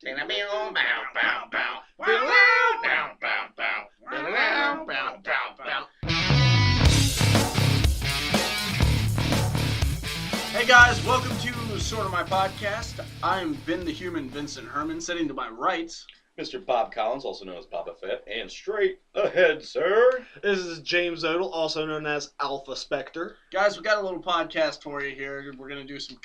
Hey guys, welcome to Sorta My Podcast. I'm Ben the Human Vincent Herman, sitting to my right. Mr. Bob Collins, also known as Papa Fett, and straight ahead, sir. This is James Odle, also known as Alpha Spectre. Guys, we got a little podcast for you here. We're gonna do some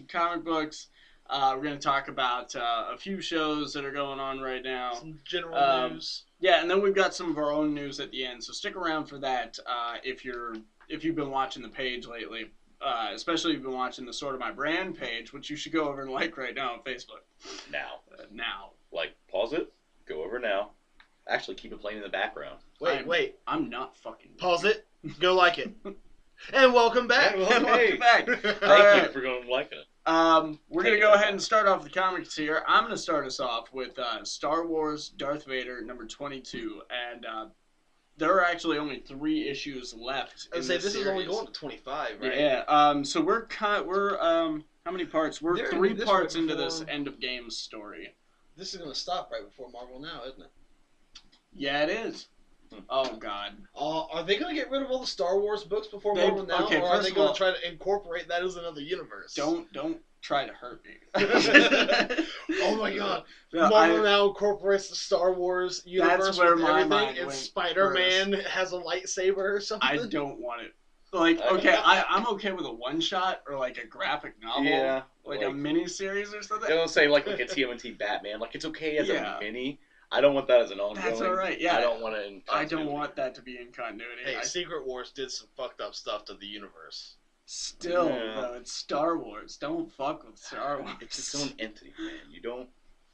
comic books. We're gonna talk about a few shows that are going on right now. Some general news. Yeah, and then we've got some of our own news at the end. So stick around for that if you've been watching the page lately. Especially if you've been watching the Sorta My Brand page, which you should go over and like right now on Facebook. Now. Like, pause it, go over now. Actually, keep it playing in the background. Wait. I'm not fucking... Pause it, go like it. And welcome back. Welcome back. Thank you for going and liking it. We're going to go ahead and start off the comics here. I'm going to start us off with Star Wars Darth Vader number 22. And there are actually only 3 issues left. I would say this is only going to 25, right? Yeah. So we're how many parts? We're 3 parts into this end of games story. This is going to stop right before Marvel Now, isn't it? Yeah, it is. Oh, God. Are they going to get rid of all the Star Wars books before Marvel Now, or are they going to try to incorporate that as another universe? Don't try to hurt me. Oh, my God. No, Marvel Now incorporates the Star Wars universe. That's where with my everything, mind and went Spider-Man has a lightsaber or something. I don't want it. Like, okay, I'm okay with a one-shot or, like, a graphic novel. Yeah. Like a mini-series or something. Don't say, like a TMNT Batman. Like, it's okay as a mini. I don't want that as an ongoing. That's all right, yeah. I don't want it in continuity. I don't want that to be in continuity. Hey, Secret Wars did some fucked up stuff to the universe. Still, though, it's Star Wars. Don't fuck with Star Wars. It's its own entity, man. You don't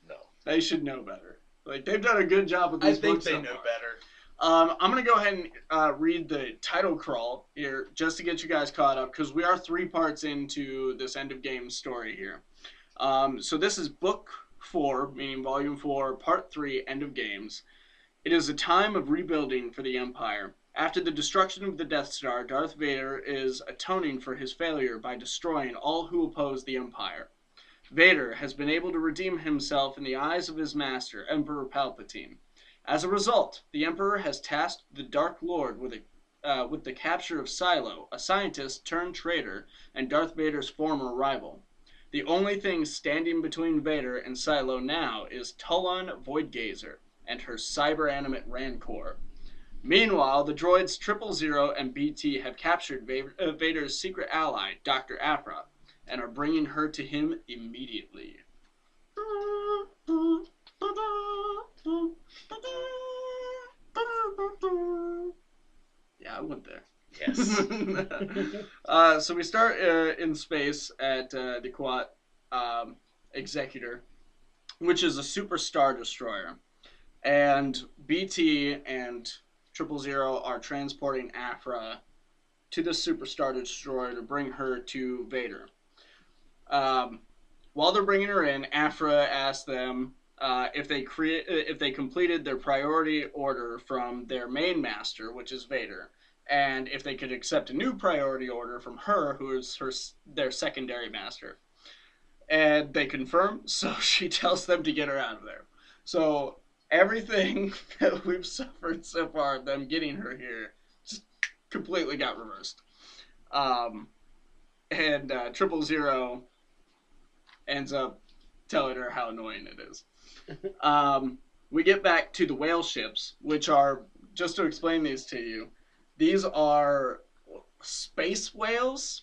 know. They should know better. Like, they've done a good job with these books. I think they know better. I'm going to go ahead and read the title crawl here just to get you guys caught up, because we are 3 parts into this end of game story here. So this is book 4, meaning volume 4, part 3, end of games. It is a time of rebuilding for the Empire. After the destruction of the Death Star, Darth Vader is atoning for his failure by destroying all who oppose the Empire. Vader has been able to redeem himself in the eyes of his master, Emperor Palpatine. As a result, the Emperor has tasked the Dark Lord with the capture of Silo, a scientist turned traitor and Darth Vader's former rival. The only thing standing between Vader and Silo now is Tulon Voidgazer and her cyber-animate Rancor. Meanwhile, the droids 000 and BT have captured Vader's secret ally, Dr. Aphra, and are bringing her to him immediately. Yeah, I went there. Yes. So we start in space at the Quat Executor, which is a super star destroyer. And BT and 000 are transporting Aphra to the super star destroyer to bring her to Vader. While they're bringing her in, Aphra asks them if they completed their priority order from their main master, which is Vader, and if they could accept a new priority order from her, who is their secondary master. And they confirm, so she tells them to get her out of there. So everything that we've suffered so far, them getting her here, just completely got reversed. And 000 ends up telling her how annoying it is. We get back to the whale ships, which are, just to explain these to you, these are space whales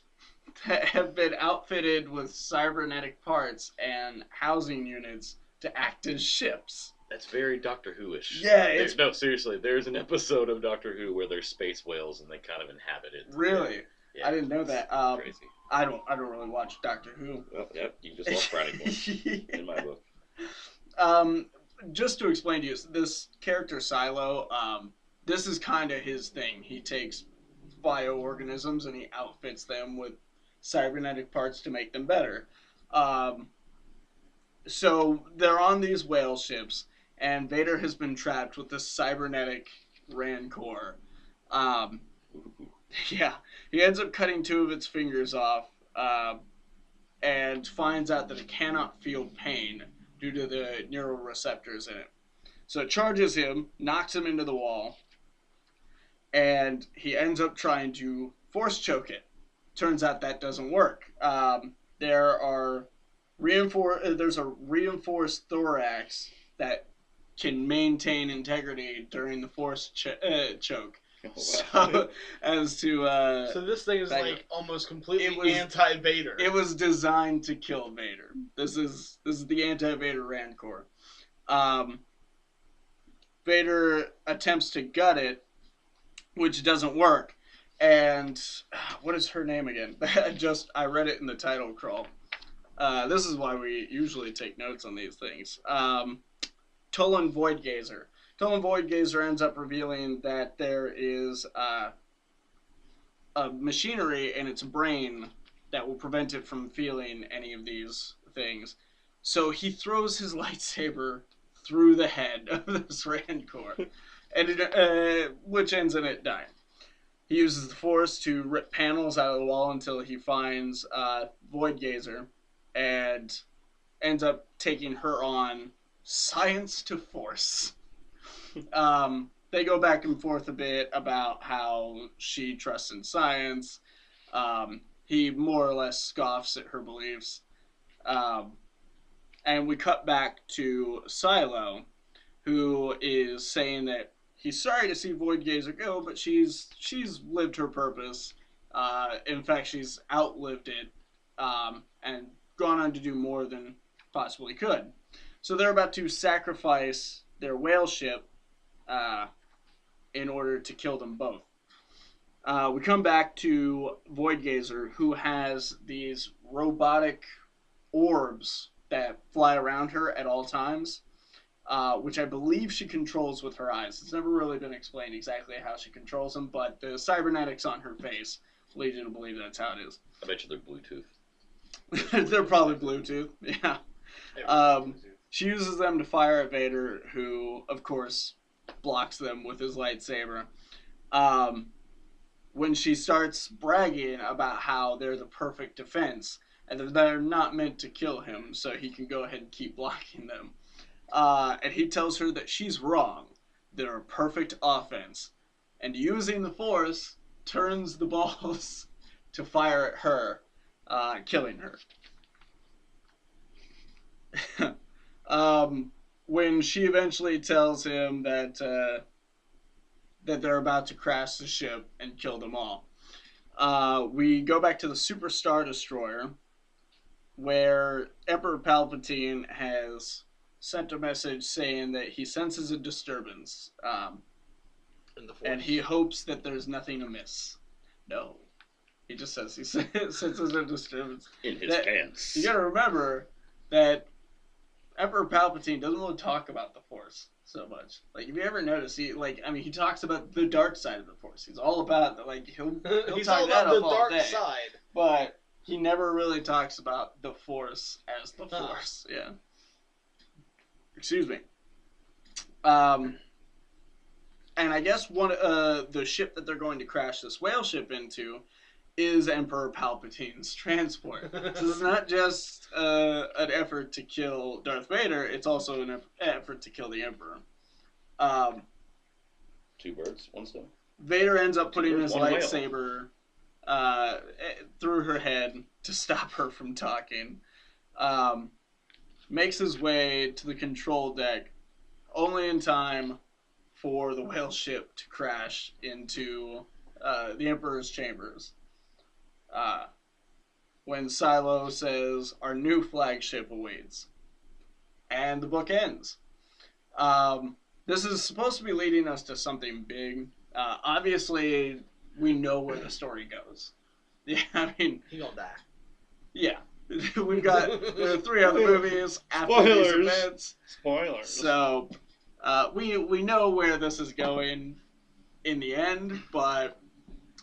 that have been outfitted with cybernetic parts and housing units to act as ships. That's very Doctor Who-ish. Yeah, No, seriously, there's an episode of Doctor Who where there's space whales and they kind of inhabit it. Really? Yeah, I didn't know that. Crazy. I don't really watch Doctor Who. Well, yep, you just lost Friday Boy in my book. Just to explain to you, this character Silo, this is kind of his thing. He takes bioorganisms and he outfits them with cybernetic parts to make them better. So they're on these whale ships, and Vader has been trapped with this cybernetic Rancor. Yeah, he ends up cutting 2 of its fingers off, and finds out that it cannot feel pain, due to the neuroreceptors in it. So it charges him, knocks him into the wall, and he ends up trying to force choke it. Turns out that doesn't work. There's a reinforced thorax that can maintain integrity during the force choke. Oh, wow. So as to so this thing is like almost completely anti-Vader. It was designed to kill Vader. This is the anti-Vader Rancor. Vader attempts to gut it, which doesn't work. And what is her name again? I read it in the title crawl. This is why we usually take notes on these things. Tolan Voidgazer. Tolan Voidgazer ends up revealing that there is a machinery in its brain that will prevent it from feeling any of these things. So he throws his lightsaber through the head of this Rancor, and which ends in it dying. He uses the Force to rip panels out of the wall until he finds Voidgazer and ends up taking her on science to Force. They go back and forth a bit about how she trusts in science. He more or less scoffs at her beliefs. And we cut back to Silo, who is saying that he's sorry to see Voidgazer go, but she's lived her purpose. In fact, she's outlived it and gone on to do more than possibly could. So they're about to sacrifice their whale ship in order to kill them both. We come back to Voidgazer, who has these robotic orbs that fly around her at all times, which I believe she controls with her eyes. It's never really been explained exactly how she controls them, but the cybernetics on her face lead you to believe that's how it is. I bet you they're Bluetooth. They're probably Bluetooth, yeah. She uses them to fire at Vader, who, of course, blocks them with his lightsaber. When she starts bragging about how they're the perfect defense, and that they're not meant to kill him, so he can go ahead and keep blocking them. And he tells her that she's wrong. They're a perfect offense. And using the Force, turns the balls to fire at her, killing her. When she eventually tells him that they're about to crash the ship and kill them all, we go back to the Super Star Destroyer, where Emperor Palpatine has sent a message saying that he senses a disturbance, and he hopes that there's nothing amiss. No. He just says he senses a disturbance. In his pants. You gotta remember that Emperor Palpatine doesn't really talk about the Force so much. Like, if you ever notice, he talks about the dark side of the Force. He's all about he'll He's talk all that about up the all dark day. side. But he never really talks about the Force as the Force. Yeah. Excuse me. And I guess one the ship that they're going to crash this whale ship into is Emperor Palpatine's transport. So it's not just an effort to kill Darth Vader, it's also an effort to kill the Emperor. Two birds, one stone. Vader ends up putting his one lightsaber through her head to stop her from talking. Makes his way to the control deck only in time for the whale ship to crash into the Emperor's chambers. When Silo says, "Our new flagship awaits." And the book ends. This is supposed to be leading us to something big. Obviously, we know where the story goes. Yeah, I mean... He gonna die. Yeah. We've got 3 other movies after these events. Spoilers. So, we know where this is going in the end, but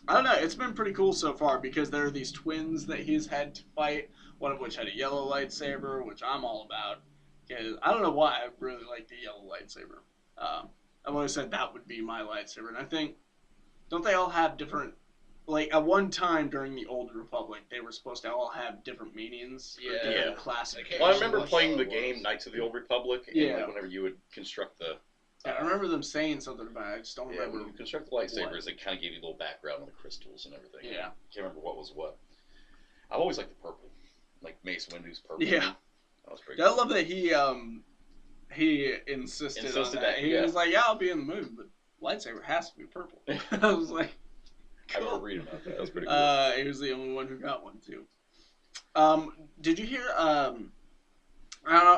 I don't know. It's been pretty cool so far because there are these twins that he's had to fight, one of which had a yellow lightsaber, which I'm all about. Because I don't know why I really like the yellow lightsaber. I've always said that would be my lightsaber, and I think, don't they all have different like at one time during the Old Republic, they were supposed to all have different meanings. Yeah. Different classifications. Well, I remember playing the game Knights of the Old Republic, and like, whenever you would construct the... I remember them saying something about it. I just don't remember. When you construct the lightsabers, it kind of gave you a little background on the crystals and everything. Yeah. I can't remember what was what. I've always liked the purple. Like Mace Windu's purple. Yeah. That was pretty cool. I love that he insisted on that. He was like, yeah, I'll be in the movie, but lightsaber has to be purple. I was like, cool. I remember reading about that. That was pretty cool. He was the only one who got one, too. Did you hear, I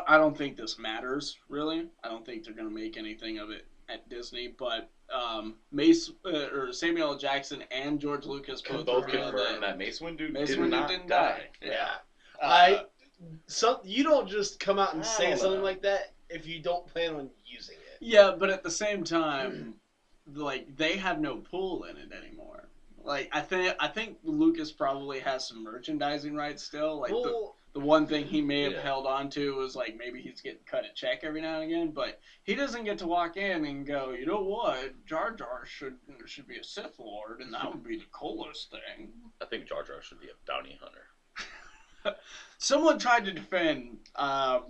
don't think this matters, really. I don't think they're going to make anything of it at Disney, but Samuel L. Jackson and George Lucas both confirmed that Mace Windu didn't die. Yeah. You don't just come out and say something like that if you don't plan on using it. Yeah, but at the same time, like, they have no pull in it anymore. Like, I think Lucas probably has some merchandising rights still. Like, the one thing he may have held on to was, like, maybe he's getting cut a check every now and again, but he doesn't get to walk in and go, you know what, Jar Jar should be a Sith Lord, and that would be the coolest thing. I think Jar Jar should be a bounty hunter. Someone tried to defend at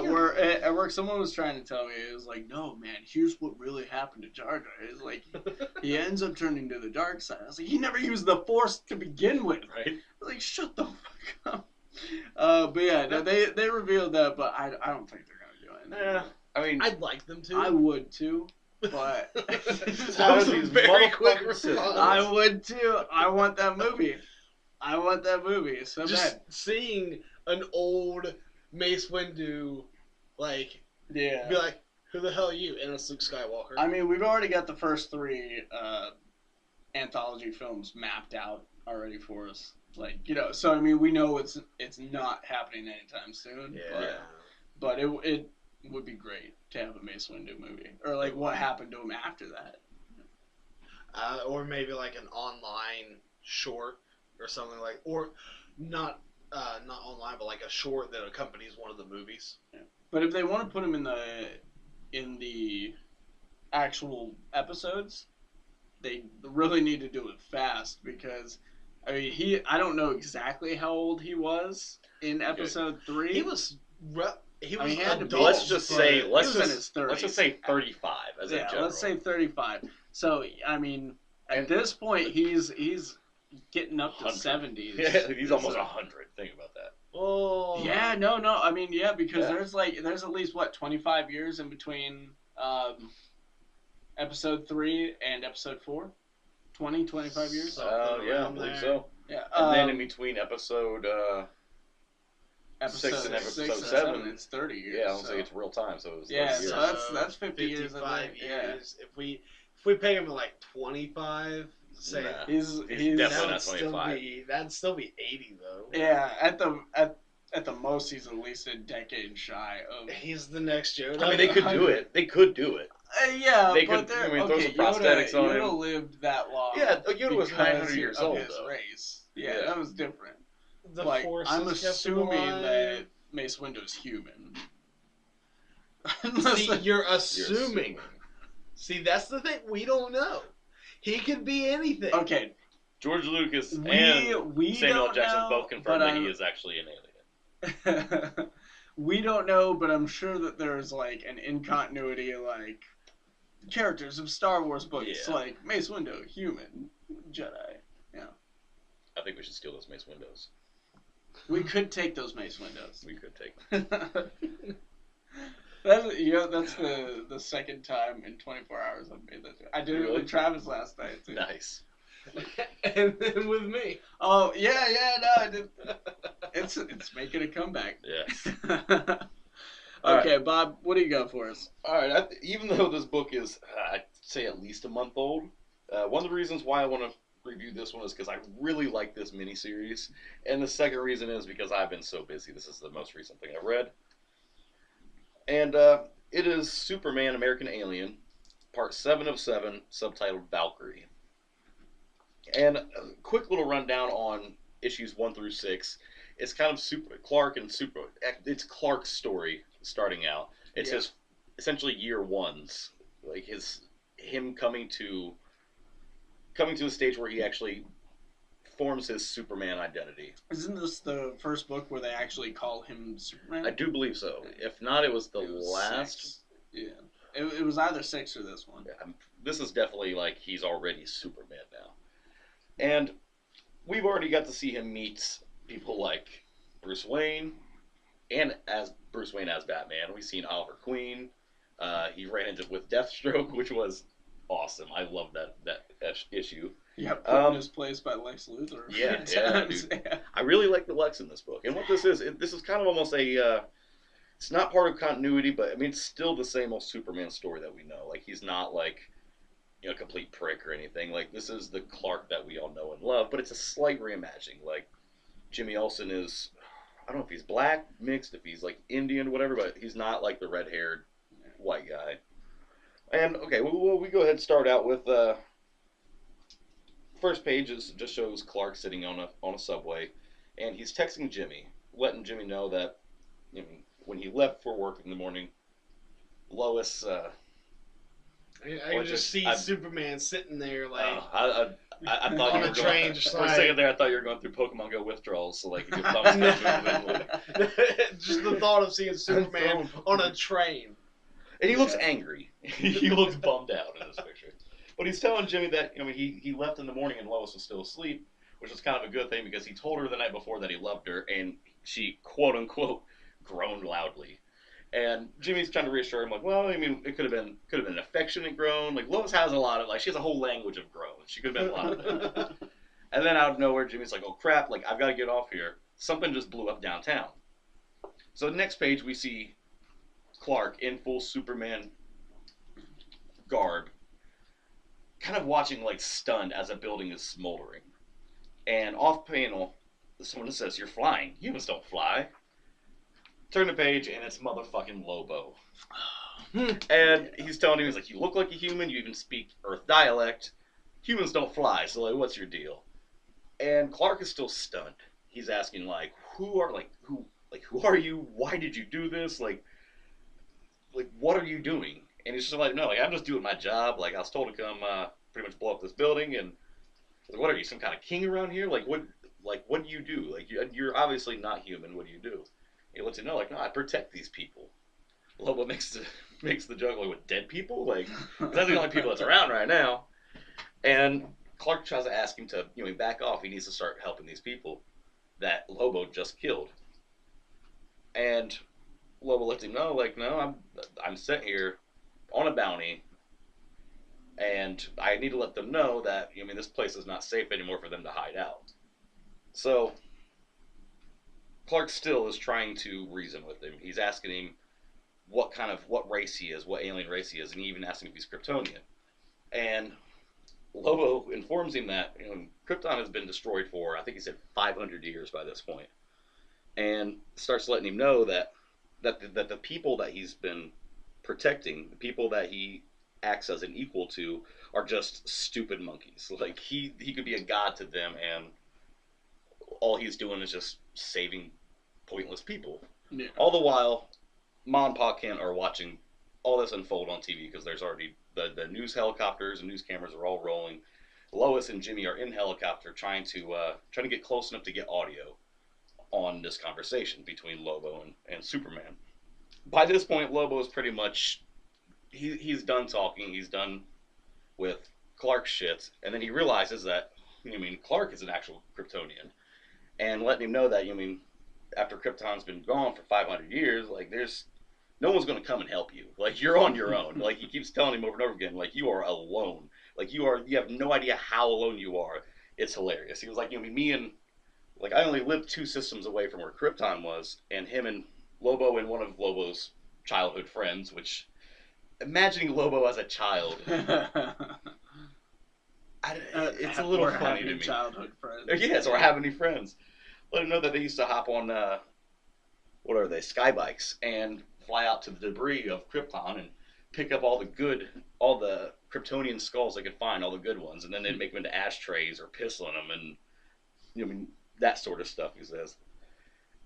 work. Someone was trying to tell me, it was like, no, man, here's what really happened to Jar Jar. It's like he ends up turning to the dark side. I was like, he never used the Force to begin with. Right? I was like, shut the fuck up. But yeah, no, they revealed that, but I don't think they're gonna do it. Yeah, I mean, I'd like them to. I would too, but that was a very quick response. I would too. I want that movie. So just bad. Seeing an old Mace Windu, like, be like, who the hell are you? And it's Luke Skywalker. I mean, we've already got the first 3 anthology films mapped out already for us. Like, you know, so I mean, we know it's not happening anytime soon. Yeah. But it would be great to have a Mace Windu movie, or like what happened to him after that. Or maybe like an online short or something like, or not online, but like a short that accompanies one of the movies. Yeah. But if they want to put him in the actual episodes, they really need to do it fast, because I mean I don't know exactly how old he was in episode 3. He was adult. Let's just say in his 30s. Let's just say 35 as a general. Let's say 35. So I mean, at this point he's getting up to 70s. Yeah, he's almost 100. Think about that. Oh. Yeah, no. I mean, yeah, because there's at least 25 years in between episode 3 and episode 4. 25 years. Yeah, I believe so. Yeah, and then in between episode 6 and episode 7, it's 30 years. Yeah, I don't say it's real time, so it was 30 years. So that's 50 years. 55 years. If we peg him at like 25. Say he's definitely not 25. That'd still be 80 though. Yeah, at the most, he's at least a decade shy of. He's the next Yoda. I mean, they could do it. They could do it. Yeah, they but could. I mean, throw some prosthetics on him. Yoda lived that long. Yeah, Yoda was 900 years old. His though. Race. Yeah, that was different. The like, Force I'm has kept him assuming alive. that Mace Windu's human. See, you're assuming. See, that's the thing. We don't know. He could be anything. Okay. George Lucas and we Samuel don't Jackson know, both confirmed that he is actually an alien. We don't know, but I'm sure that there's like an incontinuity, like characters of Star Wars books, like Mace Windu, human, Jedi. Yeah. I think we should steal those Mace Windows. We could take those Mace Windows. We could take them. That's the second time in 24 hours I've made that. I did it with Travis last night too. Nice. And then with me. Oh yeah, no, I did. It's making a comeback. Yes. Okay, right. Bob, what do you got for us? All right. Even though this book is, I'd say, at least a month old, one of the reasons why I want to review this one is because I really like this miniseries, and the second reason is because I've been so busy. This is the most recent thing I read, and it is Superman American Alien, Part 7 of 7, subtitled Valkyrie. And a quick little rundown on issues 1 through 6. It's kind of it's Clark's story starting out. It's his essentially year ones, like him coming to a stage where he actually forms his Superman identity. Isn't this the first book where they actually call him Superman? I do believe so. If not, it was the last. 6. Yeah. It was either 6 or this one. Yeah, this is definitely like he's already Superman now. And we've already got to see him meet people like Bruce Wayne, and as Bruce Wayne as Batman. We've seen Oliver Queen. He ran into with Deathstroke, which was awesome. I love that issue. Yeah, put in his place by Lex Luthor. Yeah, dude. Yeah. I really like the Lex in this book. And what this is kind of almost a, it's not part of continuity, but I mean, it's still the same old Superman story that we know. Like, he's not like, a complete prick or anything. Like, this is the Clark that we all know and love, but it's a slight reimagining. Like, Jimmy Olsen is, I don't know if he's black, mixed, if he's like Indian, whatever, but he's not like the red-haired white guy. And, okay, we go ahead and start out with, first page just shows Clark sitting on a subway, and he's texting Jimmy, letting Jimmy know that when he left for work in the morning, Lois. I can just see Superman sitting there like. I thought on you were a train, going, just for a second there. I thought you were going through Pokemon Go withdrawals, so like your thumbs just the thought of seeing Superman on a train. And he looks angry. He looks bummed out in this picture. But he's telling Jimmy that he left in the morning and Lois was still asleep, which is kind of a good thing because he told her the night before that he loved her, and she quote unquote groaned loudly. And Jimmy's trying to reassure him, like, well, I mean, it could have been an affectionate groan. Like, Lois has a lot of, like, she has a whole language of groans. She could have been a lot of them. And then out of nowhere, Jimmy's like, oh crap, like, I've got to get off here. Something just blew up downtown. So the next page we see Clark in full Superman garb, kind of watching, like, stunned as a building is smoldering. And off panel, someone says, you're flying. Humans don't fly. Turn the page, and it's motherfucking Lobo. And he's telling him, he's like, you look like a human, you even speak Earth dialect. Humans don't fly, so, like, what's your deal? And Clark is still stunned. He's asking, like, who are you? Why did you do this? Like, what are you doing? And he's just like, no, like, I'm just doing my job. Like, I was told to come, pretty much blow up this building, and, like, what are you, some kind of king around here? Like, what do you do? Like, you're obviously not human. What do you do? He lets him know, like, no, I protect these people. Lobo makes the joke, like, with dead people? Like, that's the only people that's around right now. And Clark tries to ask him to, back off. He needs to start helping these people that Lobo just killed. And Lobo lets him know, like, no, I'm sent here on a bounty, and I need to let them know that, this place is not safe anymore for them to hide out. So Clark still is trying to reason with him. He's asking him what race he is, what alien race he is, and he even asks him if he's Kryptonian. And Lobo informs him that Krypton has been destroyed for, I think he said 500 years by this point, and starts letting him know that the people that he's been protecting, the people that he acts as an equal to, are just stupid monkeys. Like, he could be a god to them, and all he's doing is just saving pointless people. Yeah. All the while, Ma and Pa Kent are watching all this unfold on TV because there's already the news helicopters and news cameras are all rolling. Lois and Jimmy are in helicopter trying to get close enough to get audio on this conversation between Lobo and Superman. By this point, Lobo is pretty much he's done talking. He's done with Clark's shit, and then he realizes that Clark is an actual Kryptonian. And letting him know that, after Krypton's been gone for 500 years, like, there's no one's going to come and help you. Like, you're on your own. Like, he keeps telling him over and over again, like, you are alone. Like, you have no idea how alone you are. It's hilarious. He was like, me and, like, I only lived 2 systems away from where Krypton was, and him and Lobo and one of Lobo's childhood friends, which, imagining Lobo as a child, it's a little funny to me. Childhood friends. Yes, or have any friends. Let him know that they used to hop on, what are they, sky bikes, and fly out to the debris of Krypton and pick up all the Kryptonian skulls they could find, all the good ones, and then they'd make them into ashtrays or piss on them, and that sort of stuff, he says.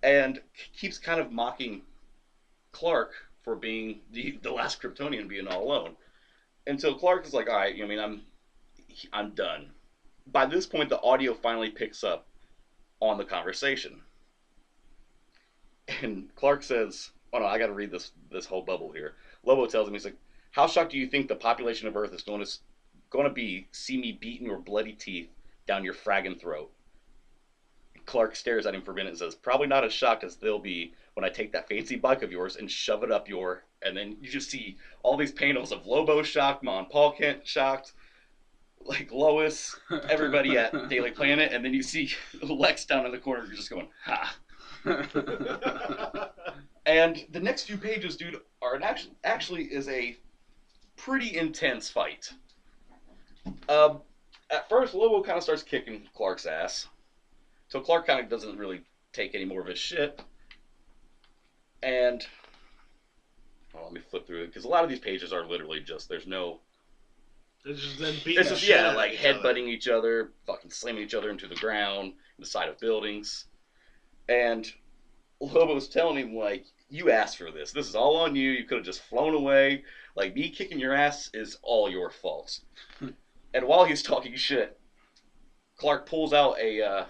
And keeps kind of mocking Clark for being the last Kryptonian, being all alone. Until Clark is like, all right, I'm done. by this point, the audio finally picks up on the conversation. And Clark says, oh no, I gotta read this whole bubble here. Lobo tells him, he's like, how shocked do you think the population of Earth is going to be see me beating your bloody teeth down your fragging throat? Clark stares at him for a minute and says, probably not as shocked as they'll be when I take that fancy bike of yours and shove it up your... And then you just see all these panels of Lobo shocked, Ma and Paul Kent shocked, like Lois, everybody at Daily Planet, and then you see Lex down in the corner just going, ha. And the next few pages, dude, are actually is a pretty intense fight. At first, Lobo kind of starts kicking Clark's ass, so Clark kind of doesn't really take any more of his shit. And let me flip through it, because a lot of these pages are literally just, there's no... It's just them beating It's just, the shit yeah, out like of headbutting each other, fucking slamming each other into the ground, the side of buildings. And Lobo's telling him, like, you asked for this. This is all on you. You could have just flown away. Like, me kicking your ass is all your fault. And while he's talking shit, Clark pulls out a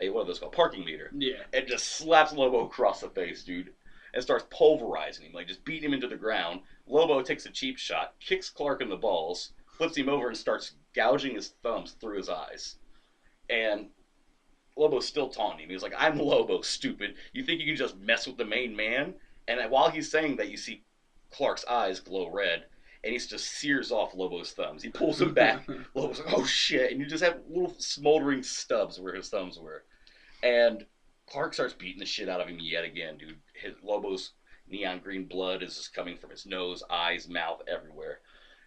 what are those called? Parking meter. Yeah. And just slaps Lobo across the face, dude. And starts pulverizing him, like just beating him into the ground. Lobo takes a cheap shot, kicks Clark in the balls, flips him over, and starts gouging his thumbs through his eyes. And Lobo's still taunting him. He's like, I'm Lobo, stupid. You think you can just mess with the main man? And while he's saying that, you see Clark's eyes glow red, and he just sears off Lobo's thumbs. He pulls him back. Lobo's like, oh shit. And you just have little smoldering stubs where his thumbs were. And Clark starts beating the shit out of him yet again, dude. Lobo's neon green blood is just coming from his nose, eyes, mouth, everywhere.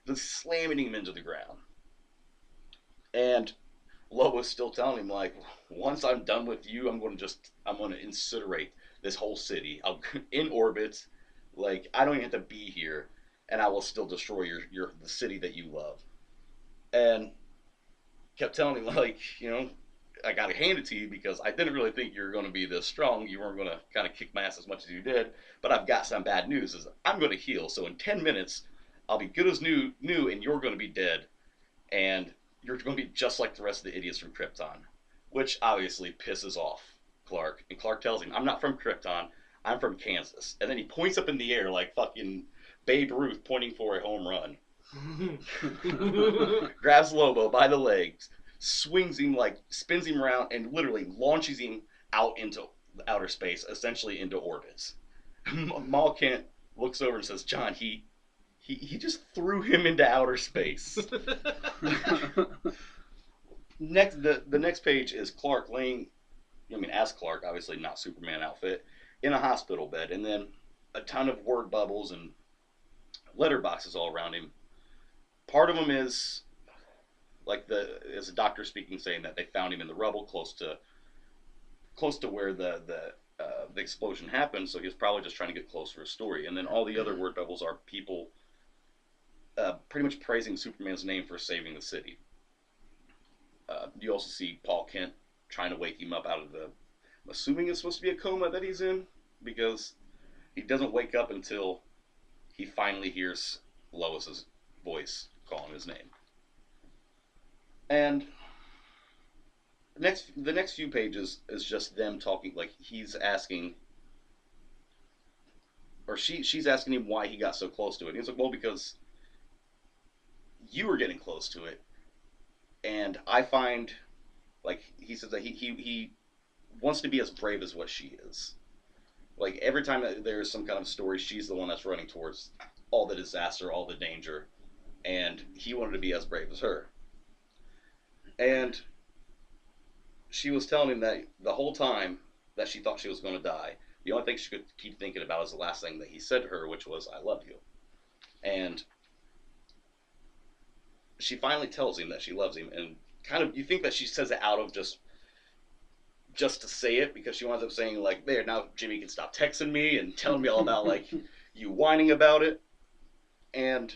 Just slamming him into the ground. And Lobo's still telling him, like, once I'm done with you, I'm going to incinerate this whole city. I'm in orbit. Like, I don't even have to be here, and I will still destroy the city that you love. And kept telling him, like, you know, I gotta hand it to you because I didn't really think you were going to be this strong. You weren't going to kind of kick my ass as much as you did. But I've got some bad news. Is I'm going to heal. So in 10 minutes, I'll be good as new, and you're going to be dead. And you're going to be just like the rest of the idiots from Krypton. Which obviously pisses off Clark. And Clark tells him, I'm not from Krypton. I'm from Kansas. And then he points up in the air like fucking Babe Ruth pointing for a home run. Grabs Lobo by the legs, swings him, like spins him around, and literally launches him out into outer space, essentially into orbits. Mal Kent looks over and says, John, he just threw him into outer space. The next page is Clark laying, as Clark, obviously not Superman outfit, in a hospital bed, and then a ton of word bubbles and letterboxes all around him. Part of them is like is a doctor speaking, saying that they found him in the rubble close to where the explosion happened, so he was probably just trying to get close for a story. And then all the other word bubbles are people pretty much praising Superman's name for saving the city. You also see Paul Kent trying to wake him up out of I'm assuming it's supposed to be a coma that he's in, because he doesn't wake up until he finally hears Lois's voice calling his name. And the next few pages is just them talking, like he's asking, or she's asking him why he got so close to it. And he's like, well, because you were getting close to it, and I find, like, he says that he wants to be as brave as what she is. Like, every time that there's some kind of story, she's the one that's running towards all the disaster, all the danger, and he wanted to be as brave as her. And she was telling him that the whole time that she thought she was going to die, the only thing she could keep thinking about is the last thing that he said to her, which was, I love you. And she finally tells him that she loves him, and kind of, you think that she says it out of just to say it, because she winds up saying, like, there, now Jimmy can stop texting me and telling me all about, like, you whining about it. And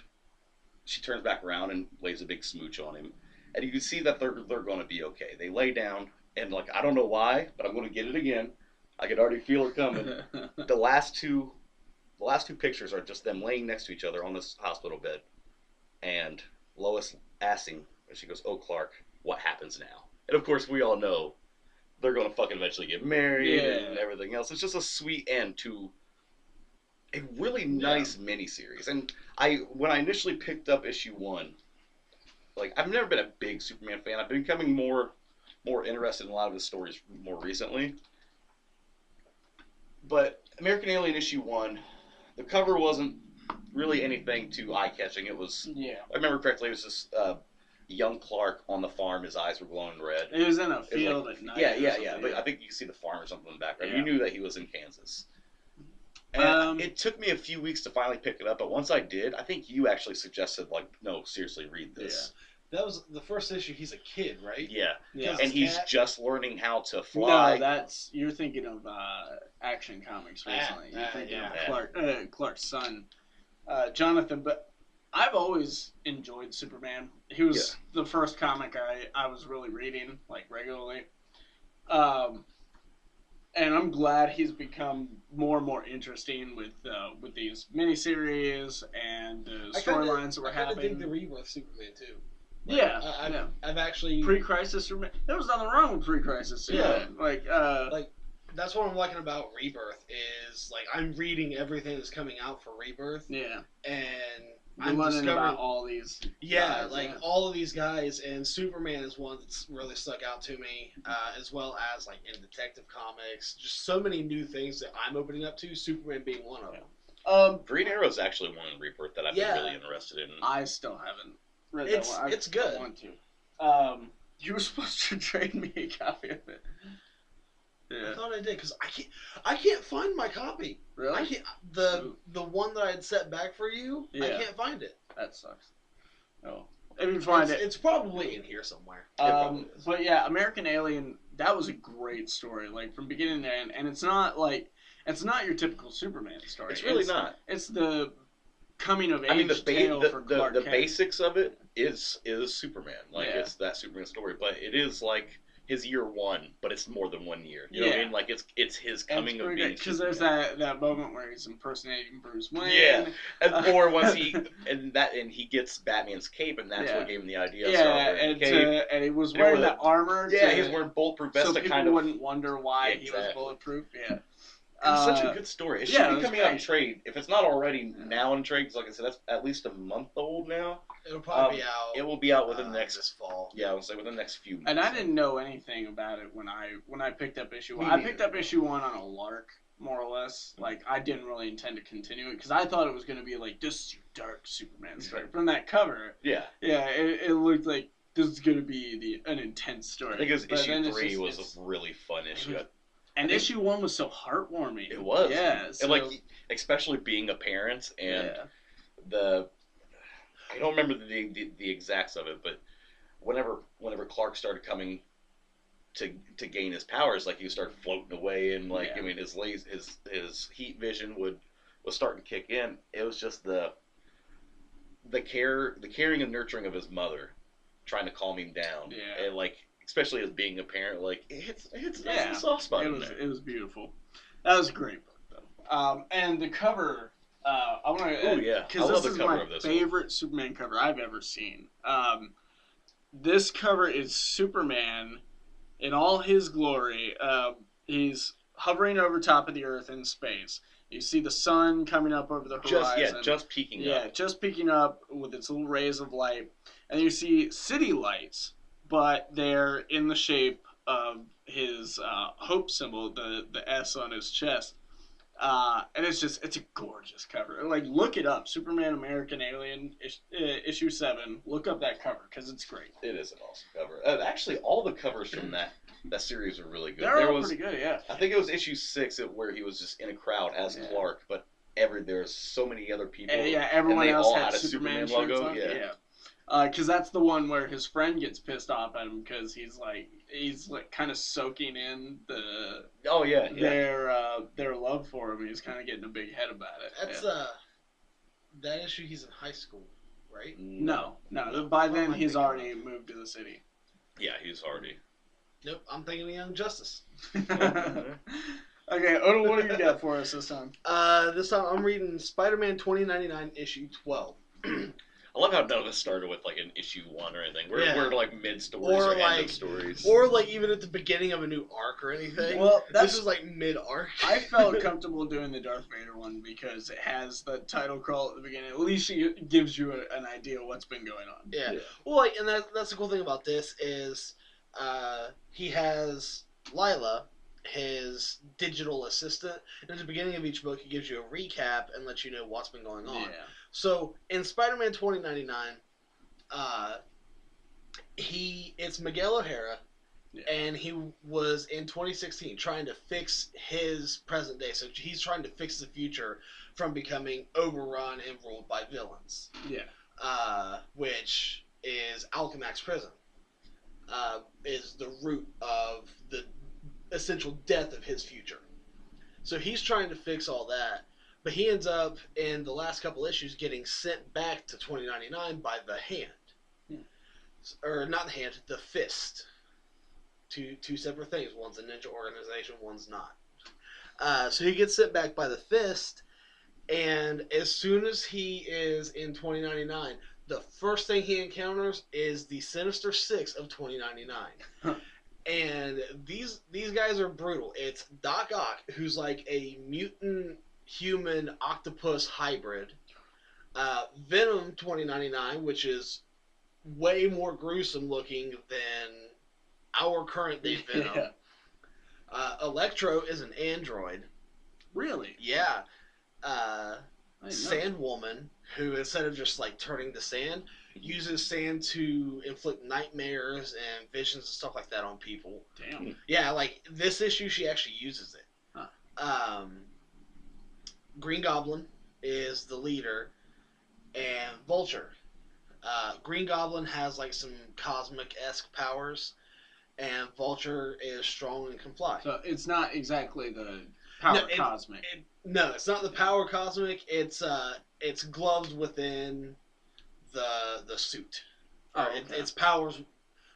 she turns back around and lays a big smooch on him. And you can see that they're going to be okay. They lay down, and, like, I don't know why, but I'm going to get it again. I could already feel it coming. The last two pictures are just them laying next to each other on this hospital bed. And Lois asking, and she goes, oh, Clark, what happens now. And of course, we all know they're going to fucking eventually get married and everything else. It's just a sweet end to a really nice miniseries. And when I initially picked up issue 1, like, I've never been a big Superman fan. I've been becoming more interested in a lot of his stories more recently. But American Alien issue 1, the cover wasn't really anything too eye-catching. It was, I remember correctly, it was just young Clark on the farm. His eyes were glowing red. It was in a field at night. Yeah. But I think you see the farm or something in the background. You knew that he was in Kansas. And it took me a few weeks to finally pick it up, but once I did, I think you actually suggested, like, no, seriously, read this. Yeah. That was the first issue. He's a kid, right? Yeah. And he's just learning how to fly. No, you're thinking of Action Comics recently. You're thinking of Clark's son, Jonathan. But I've always enjoyed Superman. He was the first comic I was really reading, like, regularly. And I'm glad he's become more and more interesting with these miniseries and the storylines that were happening. I think the Rebirth Superman too. Like, I've actually pre-crisis Superman. There was nothing wrong with pre-crisis Superman. Like that's what I'm liking about Rebirth is, like, I'm reading everything that's coming out for Rebirth. Yeah. And I'm learning about all these. Guys, all of these guys, and Superman is one that's really stuck out to me, as well as, like, in Detective Comics, just so many new things that I'm opening up to. Superman being one of them. Green Arrow is actually one in Rebirth that I've been really interested in. I still haven't read that one. It's good. I want to. You were supposed to trade me a copy of it. Yeah. I thought I did, because I can't find my copy. Really? I can't. The one that I had set back for you, I can't find it. That sucks. Oh, if you find it, it's probably in here somewhere. But yeah, American Alien, that was a great story, like, from beginning to end, and it's not your typical Superman story. It's really not. It's the coming of age tale for Clark Kent. The basics of it is Superman, like, it's that Superman story, but it is like his year 1, but it's more than 1 year. You know what I mean? Like, it's his coming of being because there's that moment where he's impersonating Bruce Wayne. Yeah, or once he gets Batman's cape, and that's what gave him the idea. And he was wearing that armor. Yeah, he was wearing bulletproof vest. So people wouldn't wonder why he was bulletproof. Yeah. It's such a good story. It should be coming out in trade. If it's not already now in trade, because, like I said, that's at least a month old now. It'll probably be out. It will be out within the next this fall. Yeah, I would say within the next few months. And I didn't know anything about it when I picked up issue 1. I picked up issue 1 on a lark, more or less. Like, I didn't really intend to continue it because I thought it was going to be like, this dark Superman story from that cover. Yeah. Yeah, it looked like this is going to be an intense story. I think it was issue 3 was a really fun issue. And issue 1 was so heartwarming. It was. Yeah. And, like, especially being a parent and I don't remember the exacts of it, but whenever Clark started coming to gain his powers, like, he started floating away, and, like, I mean, his heat vision was starting to kick in. It was just the caring and nurturing of his mother, trying to calm him down. Yeah. And, like, especially as being a parent, like, it hits a soft spot in there. It was beautiful. That was a great book, though. And the cover, I want to... Oh, yeah. Because this is my favorite Superman cover I've ever seen. This cover is Superman in all his glory. He's hovering over top of the Earth in space. You see the sun coming up over the horizon. Just peeking up. Yeah, just peeking up with its little rays of light. And you see city lights, but they're in the shape of his hope symbol, the S on his chest. And it's a gorgeous cover. Like, look it up. Superman American Alien, issue 7. Look up that cover, because it's great. It is an awesome cover. Actually, all the covers from that series are really good. They're all pretty good, yeah. I think it was issue 6 where he was just in a crowd as Clark, but there's so many other people. Everyone else had a Superman logo. Yeah. Because that's the one where his friend gets pissed off at him because he's like kind of soaking in their love for him. He's kind of getting a big head about it. That's that issue. He's in high school, right? No. By then he's already moved to the city. Yeah, he's already. Nope, I'm thinking of Young Justice. Okay, Odle, what do you got for us this time? This time I'm reading Spider-Man 2099 issue 12. I love how none of this started with like an issue 1 or anything. We're like mid stories or end of stories, or like even at the beginning of a new arc or anything. Well, this is like mid arc. I felt comfortable doing the Darth Vader one because it has the title crawl at the beginning. At least it gives you an idea of what's been going on. Yeah. Well, like, and that's the cool thing about this is he has Lila, his digital assistant, and at the beginning of each book he gives you a recap and lets you know what's been going on. Yeah. So in Spider-Man 2099, it's Miguel O'Hara, and he was in 2016 trying to fix his present day. So he's trying to fix the future from becoming overrun and ruled by villains. Yeah. Which is Alchemax Prison. Is the root of the essential death of his future. So he's trying to fix all that, but he ends up in the last couple issues getting sent back to 2099 by the Hand. Or not the Hand, the Fist. Two separate things. One's a ninja organization, one's not. So he gets sent back by the Fist, and as soon as he is in 2099, the first thing he encounters is the Sinister Six of 2099. And these guys are brutal. It's Doc Ock, who's like a mutant human octopus hybrid. Venom 2099, which is way more gruesome looking than our current day Venom. Yeah. Electro is an android. Really? Yeah. Sandwoman, who instead of just like turning to sand, uses sand to inflict nightmares and visions and stuff like that on people. Damn. Yeah, like this issue, she actually uses it. Huh. Green Goblin is the leader, and Vulture. Green Goblin has like some cosmic-esque powers, and Vulture is strong and can fly. So it's not exactly the power cosmic. No, it's not the power cosmic. It's gloves within the suit. Okay. It's powers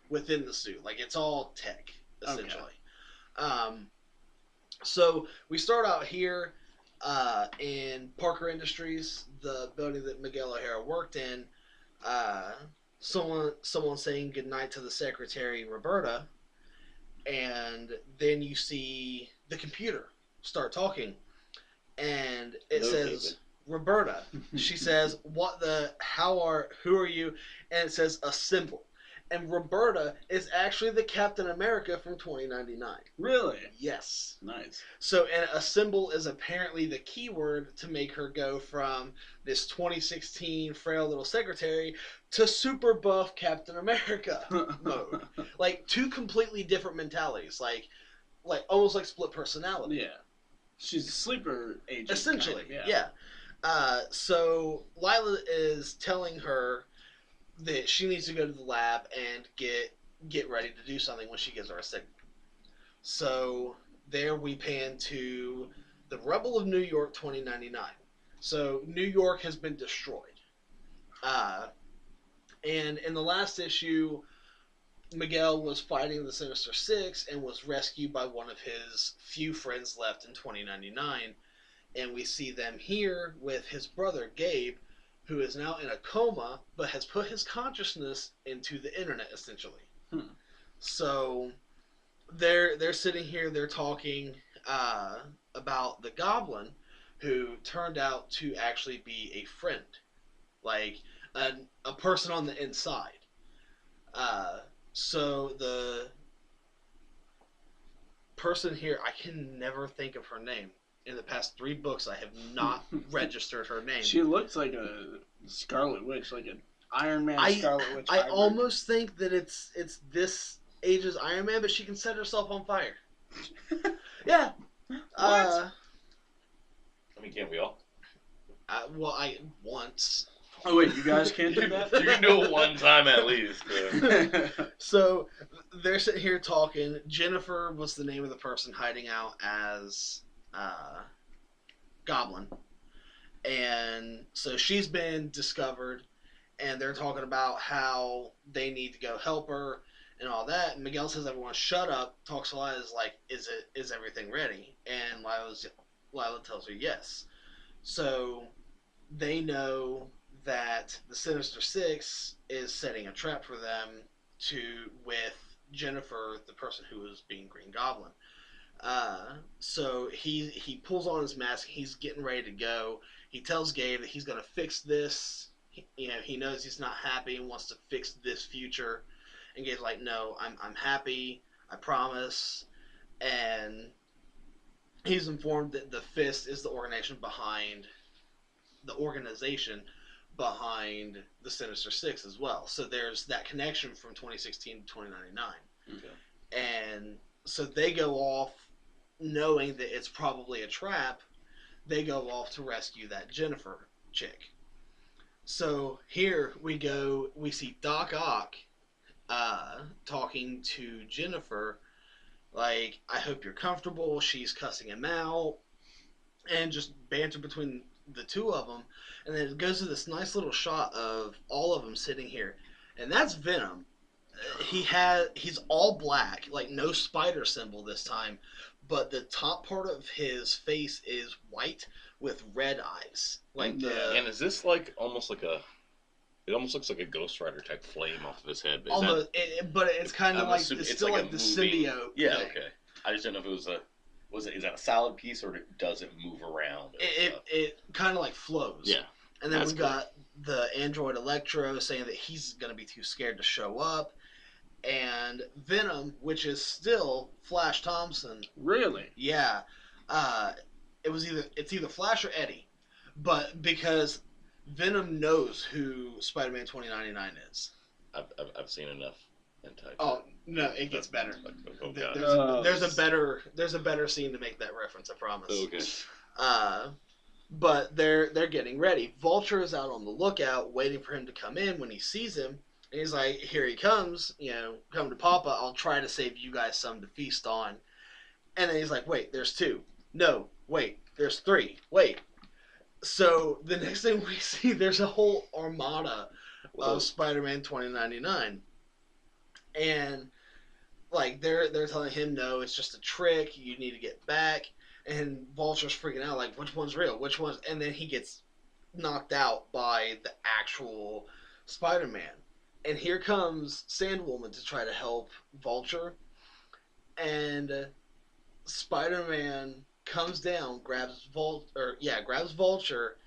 within the suit. Like it's all tech essentially. Okay. So we start out here in Parker Industries, the building that Miguel O'Hara worked in. Someone saying goodnight to the secretary Roberta, and then you see the computer start talking, and it says Roberta. She says, who are you? And it says assemble. And Roberta is actually the Captain America from 2099. Really? Yes. Nice. So, and assemble is apparently the key word to make her go from this 2016 frail little secretary to super buff Captain America mode. Like, two completely different mentalities. Like almost like split personality. Yeah. She's a sleeper agent. Essentially, kind of, yeah. So Lila is telling her that she needs to go to the lab and get ready to do something when she gives her a signal. So there we pan to the Rebel of New York 2099. So New York has been destroyed. And in the last issue, Miguel was fighting the Sinister Six and was rescued by one of his few friends left in 2099. And we see them here with his brother, Gabe, who is now in a coma, but has put his consciousness into the internet, essentially. So they're sitting here, they're talking about the Goblin, who turned out to actually be a friend. Like, a person on the inside. So the person here, I can never think of her name. In the past 3 books, I have not registered her name. She looks like a Scarlet Witch, like an Iron Man Scarlet Witch. I almost think that it's this age's Iron Man, but she can set herself on fire. Yeah. I mean, can't we all? Once. Oh wait, you guys can't do that? You can do it one time at least. So they're sitting here talking. Jennifer was the name of the person hiding out as Goblin, and so she's been discovered, and they're talking about how they need to go help her and all that. And Miguel says, "Everyone, shut up." Talks to Lila's like, "Is everything ready?" And Lila tells her yes. So they know that the Sinister Six is setting a trap for them with Jennifer, the person who was being Green Goblin. So he pulls on his mask. He's getting ready to go. He tells Gabe that he's going to fix this. He knows he's not happy and wants to fix this future. And Gabe's like, no, I'm happy. I promise. And he's informed that the Fist is the organization behind the Sinister Six as well. So there's that connection from 2016 to 2099. Okay. And so they go off knowing that it's probably a trap. They go off to rescue that Jennifer chick. So here we see Doc Ock talking to Jennifer, like, I hope you're comfortable. She's cussing him out, and just banter between the two of them. And then it goes to this nice little shot of all of them sitting here, and that's Venom. He's all black, like no spider symbol this time, but the top part of his face is white with red eyes. And is this like almost like a? It almost looks like a Ghost Rider type flame off of his head. But almost, but it's kind of like it's still like the symbiote. Yeah, thing. Okay. I just didn't know if it was is that a solid piece or does it move around? It kind of like flows. Yeah. And then we got the android Electro saying that he's going to be too scared to show up. And Venom, which is still Flash Thompson. Really? Yeah. It's either Flash or Eddie. But because Venom knows who Spider-Man 2099 is. I've seen enough hentai. Oh, no, it gets better. Oh, God. There's a better scene to make that reference, I promise. Okay. But they're getting ready. Vulture is out on the lookout, waiting for him to come in. When he sees him, and he's like, "Here he comes! Come to Papa. I'll try to save you guys some to feast on." And then he's like, "Wait, there's two. No, wait, there's three. Wait." So the next thing we see, there's a whole armada of Spider-Man 2099, and like they're telling him, "No, it's just a trick. You need to get back." And Vulture's freaking out, like, which one's real? Which one's... And then he gets knocked out by the actual Spider-Man. And here comes Sandwoman to try to help Vulture. And Spider-Man comes down, grabs Vulture,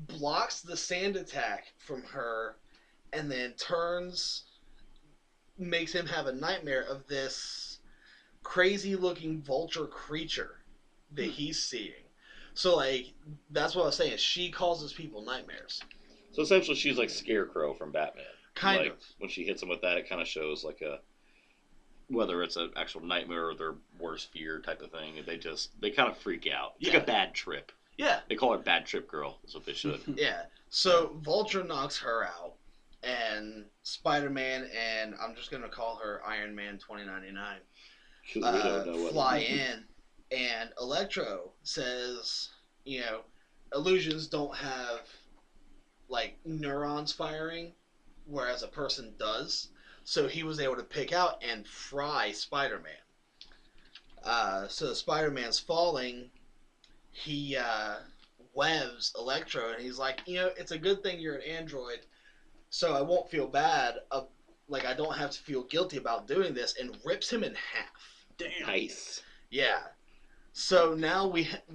blocks the sand attack from her, and then makes him have a nightmare of this crazy-looking vulture creature that he's seeing. So, like, that's what I was saying. She causes people nightmares. So essentially, she's like Scarecrow from Batman. Kind of. When she hits them with that, it kind of shows like whether it's an actual nightmare or their worst fear type of thing. They kind of freak out. It's like a bad trip. Yeah. They call her Bad Trip Girl. Is what they should. Yeah. So Vulture knocks her out, and Spider-Man and I'm just gonna call her Iron Man 2099 fly in. And Electro says, illusions don't have, like, neurons firing, whereas a person does. So he was able to pick out and fry Spider-Man. So Spider-Man's falling. He webs Electro, and he's like, it's a good thing you're an android, so I won't feel bad. I don't have to feel guilty about doing this, and rips him in half. Damn. Nice. Yeah. So now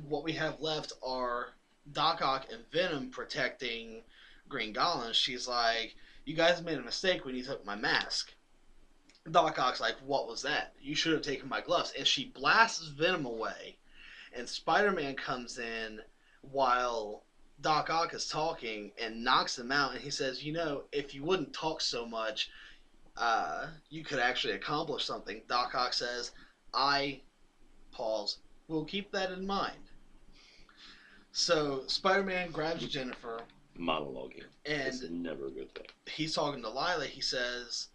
what we have left are Doc Ock and Venom protecting Green Goblin. She's like, "You guys made a mistake when you took my mask." Doc Ock's like, "What was that? You should have taken my gloves." And she blasts Venom away. And Spider-Man comes in while Doc Ock is talking and knocks him out. And he says, if you wouldn't talk so much, you could actually accomplish something. Doc Ock says, "We'll keep that in mind." So Spider-Man grabs Jennifer. Monologuing. And it's never a good thing. He's talking to Lila. He says,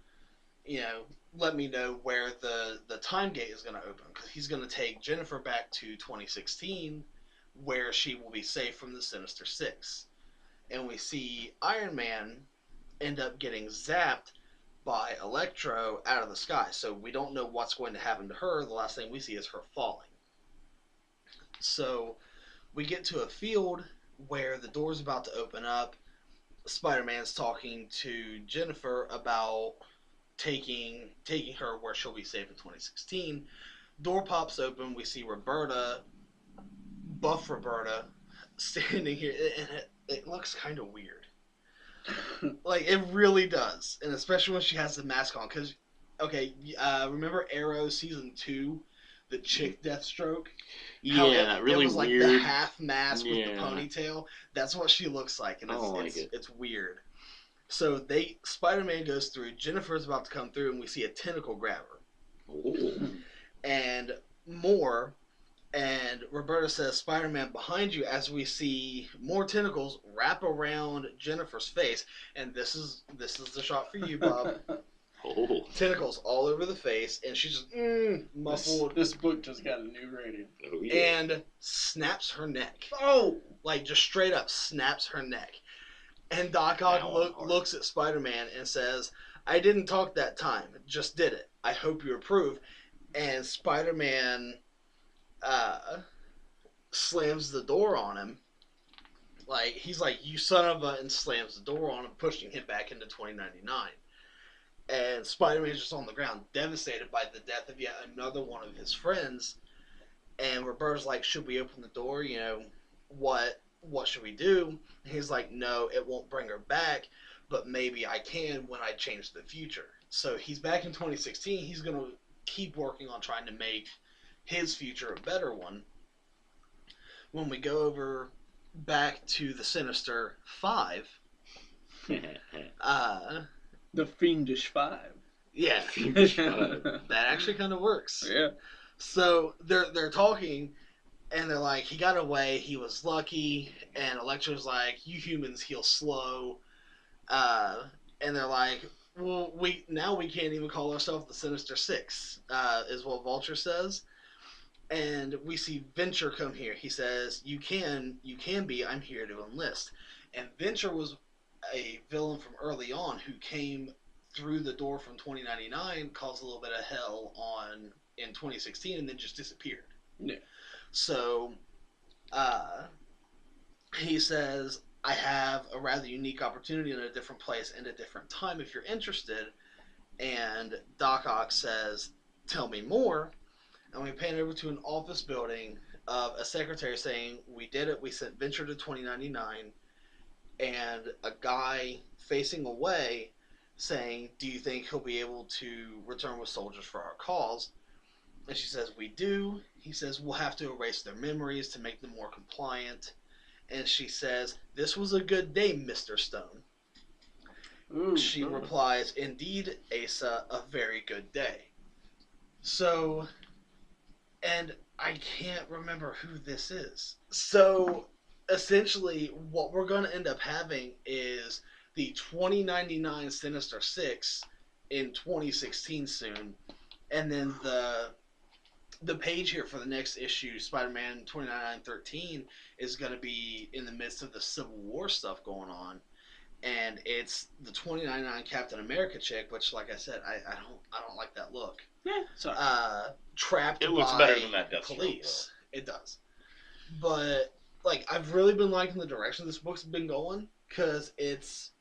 let me know where the time gate is going to open. Because he's going to take Jennifer back to 2016, where she will be safe from the Sinister Six. And we see Iron Man end up getting zapped by Electro out of the sky. So we don't know what's going to happen to her. The last thing we see is her falling. So we get to a field where the door's about to open up, Spider-Man's talking to Jennifer about taking her where she'll be safe in 2016. Door pops open. We see Roberta, buff Roberta, standing here, and it looks kind of weird. Like, it really does, and especially when she has the mask on. Because, okay, remember Arrow Season 2? The chick Deathstroke? Yeah, really it was like weird. the half mask with the ponytail. That's what she looks like, and it's weird. So Spider-Man goes through. Jennifer's about to come through, and we see a tentacle grab her. Ooh. And more. And Roberta says, "Spider-Man behind you," as we see more tentacles wrap around Jennifer's face. And this is the shot for you, Bob. Oh. Tentacles all over the face, and she's just muffled. This book just got a new rating. Oh, yeah. And snaps her neck. Oh! Like, just straight up snaps her neck. And Doc Ock looks at Spider-Man and says, "I didn't talk that time, just did it. I hope you approve." And Spider-Man slams the door on him. Like, he's like, "You son of a," and slams the door on him, pushing him back into 2099. And Spider-Man's just on the ground, devastated by the death of yet another one of his friends. And Roberta's like, "Should we open the door? You know, what should we do?" And he's like, "No, it won't bring her back, but maybe I can when I change the future." So he's back in 2016. He's going to keep working on trying to make his future a better one. When we go over back to the Sinister Five, the Fiendish Five. Yeah, Fiendish Five. That actually kind of works. Yeah. So they're talking, and they're like, "He got away. He was lucky." And Electro's like, "You humans heal slow." And they're like, "Well, we can't even call ourselves the Sinister Six," is what Vulture says. And we see Venture come here. He says, "You can be. I'm here to enlist." And Venture was a villain from early on who came through the door from 2099, caused a little bit of hell in 2016, and then just disappeared. Yeah. So, he says, "I have a rather unique opportunity in a different place and a different time if you're interested." And Doc Ock says, "Tell me more." And we pan over to an office building of a secretary saying, "We did it. We sent Venture to 2099. And a guy facing away saying, "Do you think he'll be able to return with soldiers for our cause?" And she says, "We do." He says, "We'll have to erase their memories to make them more compliant." And she says, "This was a good day, Mr. Stone." Ooh, She replies, "Indeed, Asa, a very good day." So, and I can't remember who this is. So, essentially, what we're going to end up having is the 2099 Sinister Six in 2016 soon. And then the page here for the next issue, Spider-Man 2099-13, is going to be in the midst of the Civil War stuff going on. And it's the 2099 Captain America chick, which, like I said, I don't like that look. Yeah, sorry. Trapped It looks by better than that Deathstroke, police. It does. But, like, I've really been liking the direction this book's been going, because it's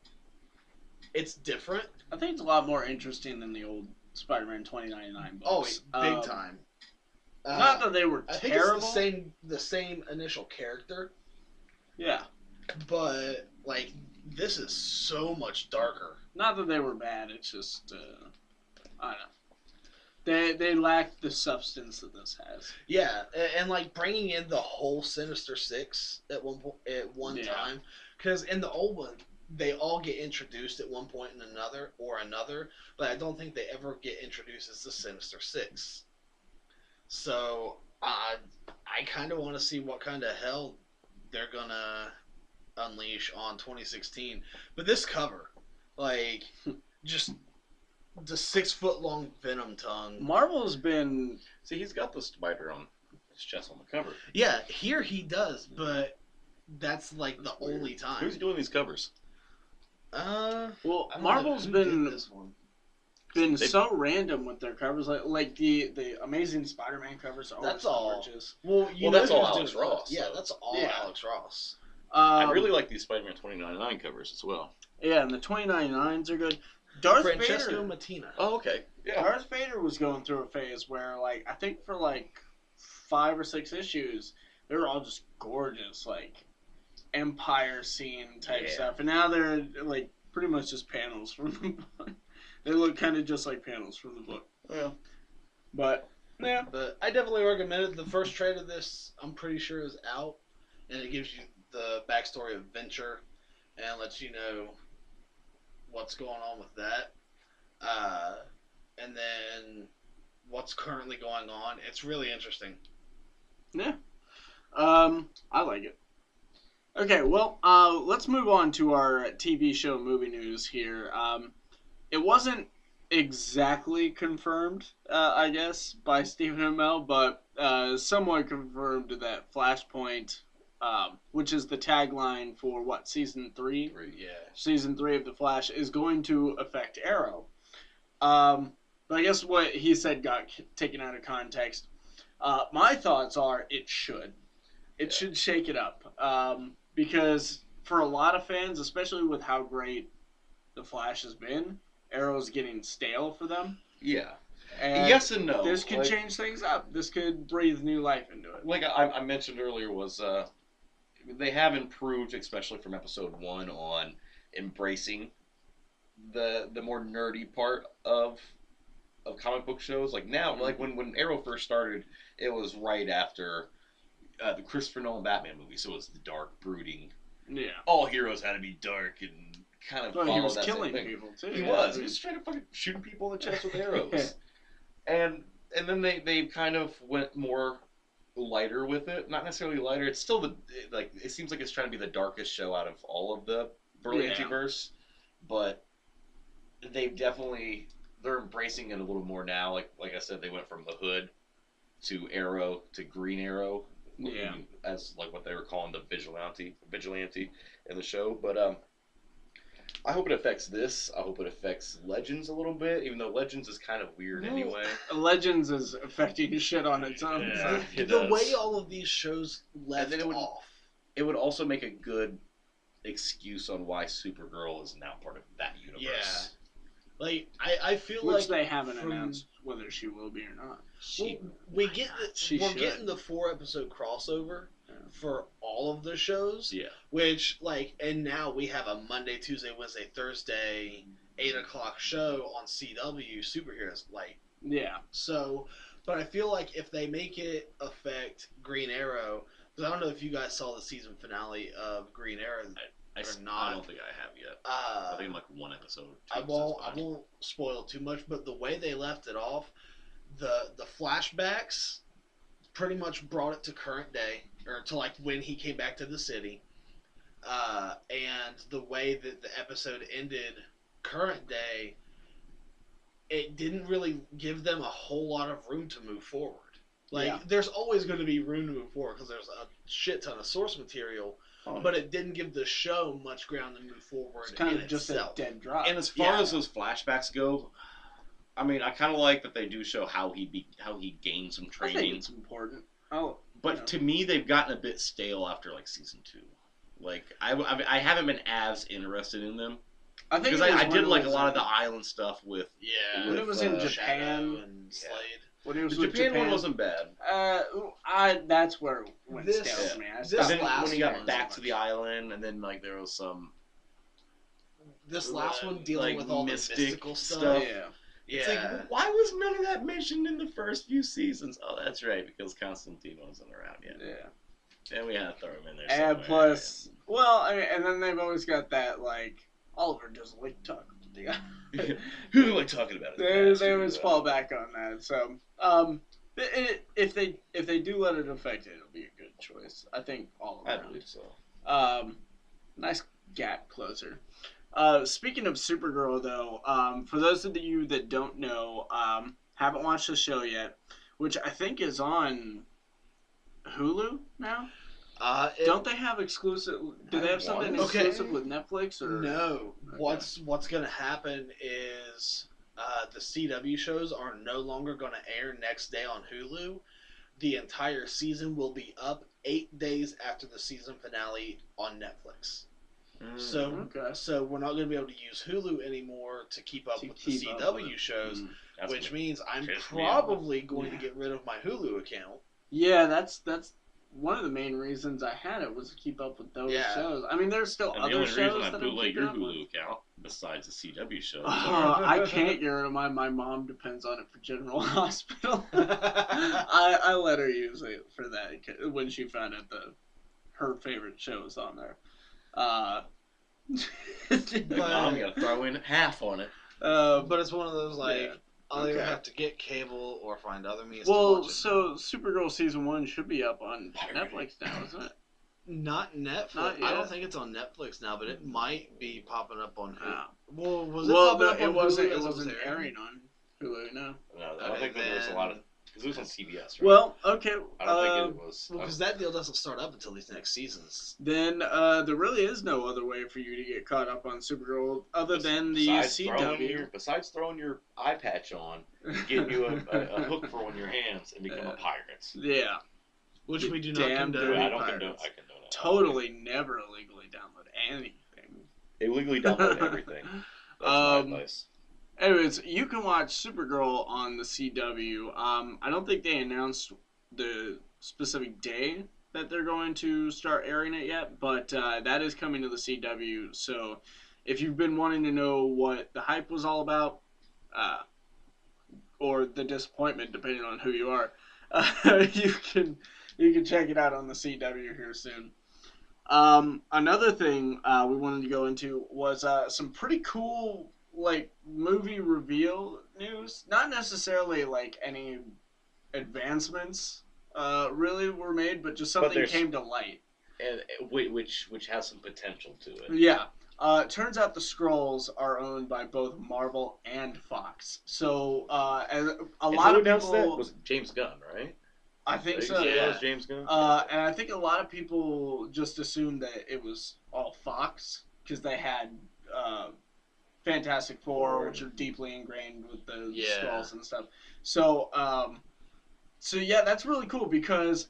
different. I think it's a lot more interesting than the old Spider-Man 2099 books. Oh, big time. Not that they were I think terrible. it's the same initial character, Yeah. but, like, this is so much darker. Not that they were bad. It's just, I don't know. They lack the substance that this has. Yeah, and like bringing in the whole Sinister Six at one time, because in the old one they all get introduced at one point in another, but I don't think they ever get introduced as the Sinister Six. So I kind of want to see what kind of hell they're gonna unleash on 2016. But this cover, like, just the 6-foot-long Venom tongue. Marvel's been... See, he's got the spider on his chest on the cover. Yeah, here he does, but that's like the only time. Who's doing these covers? Well, I don't Marvel's know who did been this one. so random with their covers. Like the Amazing Spider-Man covers are That's always all. gorgeous. Well, that's all who's Alex doing Ross, it. Yeah, so- that's all Yeah. Alex Ross. I really like these Spider-Man 2099 covers as well. Yeah, and the 2099s are good. Darth Francesco Vader. Mattina. Oh, okay. Yeah. Darth Vader was going through a phase where, like, I think for like 5 or 6 issues, they were all just gorgeous, like Empire scene type stuff, and now they're like pretty much just panels from the book. They look kind of just like panels from the book. Yeah. But yeah, But I definitely recommend it. The first trade of this, I'm pretty sure, is out, and it gives you the backstory of Venture, and lets you know what's going on with that, and then what's currently going on. It's really interesting. yeah. I like it. Okay, well, let's move on to our TV show movie news here. It wasn't exactly confirmed, I guess, by Stephen Amell, but somewhat confirmed that Flashpoint, which is the tagline for season 3? Yeah. Season 3 of The Flash is going to affect Arrow. But I guess what he said got taken out of context. My thoughts are it should. It should shake it up. Because for a lot of fans, especially with how great The Flash has been, Arrow's getting stale for them. Yeah. And yes and no. This could change things up. This could breathe new life into it. Like I mentioned earlier, was they have improved, especially from episode 1, on embracing the more nerdy part of comic book shows. Like now, like when Arrow first started, it was right after the Christopher Nolan Batman movie, so it was the dark, brooding. Yeah. All heroes had to be dark and kind of follow he was that killing same thing. people too. He was. He was trying to fucking shooting people in the chest with arrows. And then they kind of went more lighter with it. Not necessarily lighter. It's still it seems like it's trying to be the darkest show out of all of the Berlantiverse, but they're embracing it a little more now. Like I said, they went from the Hood to Arrow to Green Arrow. Yeah. As like what they were calling the vigilante in the show. But I hope it affects this. I hope it affects Legends a little bit, even though Legends is kind of weird anyway. Legends is affecting shit on its own. Yeah, the way all of these shows left off. It would also make a good excuse on why Supergirl is now part of that universe. Yeah. Like I feel Which like they haven't announced whether she will be or not. We're getting the 4-episode crossover for all of the shows. Yeah. Which and now we have a Monday, Tuesday, Wednesday, Thursday, 8:00 show on CW superheroes. Yeah. So, but I feel like if they make it affect Green Arrow, because I don't know if you guys saw the season finale of Green Arrow. I don't think I have yet. I think I'm 1 episode. I won't spoil too much, but the way they left it off, the flashbacks pretty much brought it to current day, or to when he came back to the city, and the way that the episode ended current day, it didn't really give them a whole lot of room to move forward. There's always going to be room to move forward because there's a shit ton of source material. But it didn't give the show much ground to move forward. It's kind of just a dead drop. And as far as those flashbacks go, I mean, I kind of like that they do show how he gained some training. I think it's important. But to me, they've gotten a bit stale after season 2. I haven't been as interested in them. I think because I did a lot of the island stuff with when it was in Japan and Slade. When it was the Japan one wasn't bad. That's where it went stale for me. Then when he got back to the island, and then there was some. This last one dealing with all the mystical stuff. Yeah. It's why was none of that mentioned in the first few seasons? Oh, that's right, because Constantine wasn't around yet. Yeah. And we had to throw him in there. And plus, and then they've always got that Oliver doesn't like talking to the guy. Who do you like talking about? They always fall back on that. So, if they do let it affect it, it'll be a good choice. I think all around. I believe so. Nice gap closer. Speaking of Supergirl, though, for those of you that don't know, haven't watched the show yet, which I think is on Hulu now. Don't they have exclusive? Do they have something exclusive with Netflix or no? Okay. What's gonna happen is the CW shows are no longer gonna air next day on Hulu. the entire season will be up 8 days after the season finale on Netflix. So we're not going to be able to use Hulu anymore to keep up with the CW shows, which means I'm probably going to get rid of my Hulu account. Yeah, that's one of the main reasons I had it was to keep up with those shows. I mean, there's still other shows that I'm keeping up with. The only reason I bootleg your Hulu account, besides the CW shows. I can't get rid of mine. My mom depends on it for General Hospital. I let her use it for that when she found out her favorite show was on there. I'm going to throw in half on it. But it's one of those, I'll either have to get cable or find other means to watch it. So Supergirl Season 1 should be up on Netflix now, isn't it? Not Netflix. Not I don't think it's on Netflix now, but it might be popping up on Hulu. Well, was it popping up on Hulu? It wasn't airing on Hulu, no. No, I don't think there was a lot of... Because it was on CBS, right? Well, okay. I don't think it was... Well, because that deal doesn't start up until these next seasons. Then there really is no other way for you to get caught up on Supergirl other than the CW. Besides throwing your eye patch on, getting you a hook for one of your hands and become a pirate. Yeah. Which we do not condone. I don't condone it. Totally never illegally download anything. Illegally download everything. That's my advice. Anyways, you can watch Supergirl on the CW. I don't think they announced the specific day that they're going to start airing it yet, but that is coming to the CW. So if you've been wanting to know what the hype was all about, or the disappointment, depending on who you are, you can check it out on the CW here soon. Another thing we wanted to go into was some pretty cool movie reveal news. Not necessarily any advancements really were made, but just something came to light. And which has some potential to it. Yeah. Turns out the Skrulls are owned by both Marvel and Fox. So a lot of people... That was James Gunn, right? I think so, yeah. It was James Gunn? And I think a lot of people just assumed that it was all Fox, because they had Fantastic Four, which are deeply ingrained with the Skrulls and stuff. So, yeah, that's really cool, because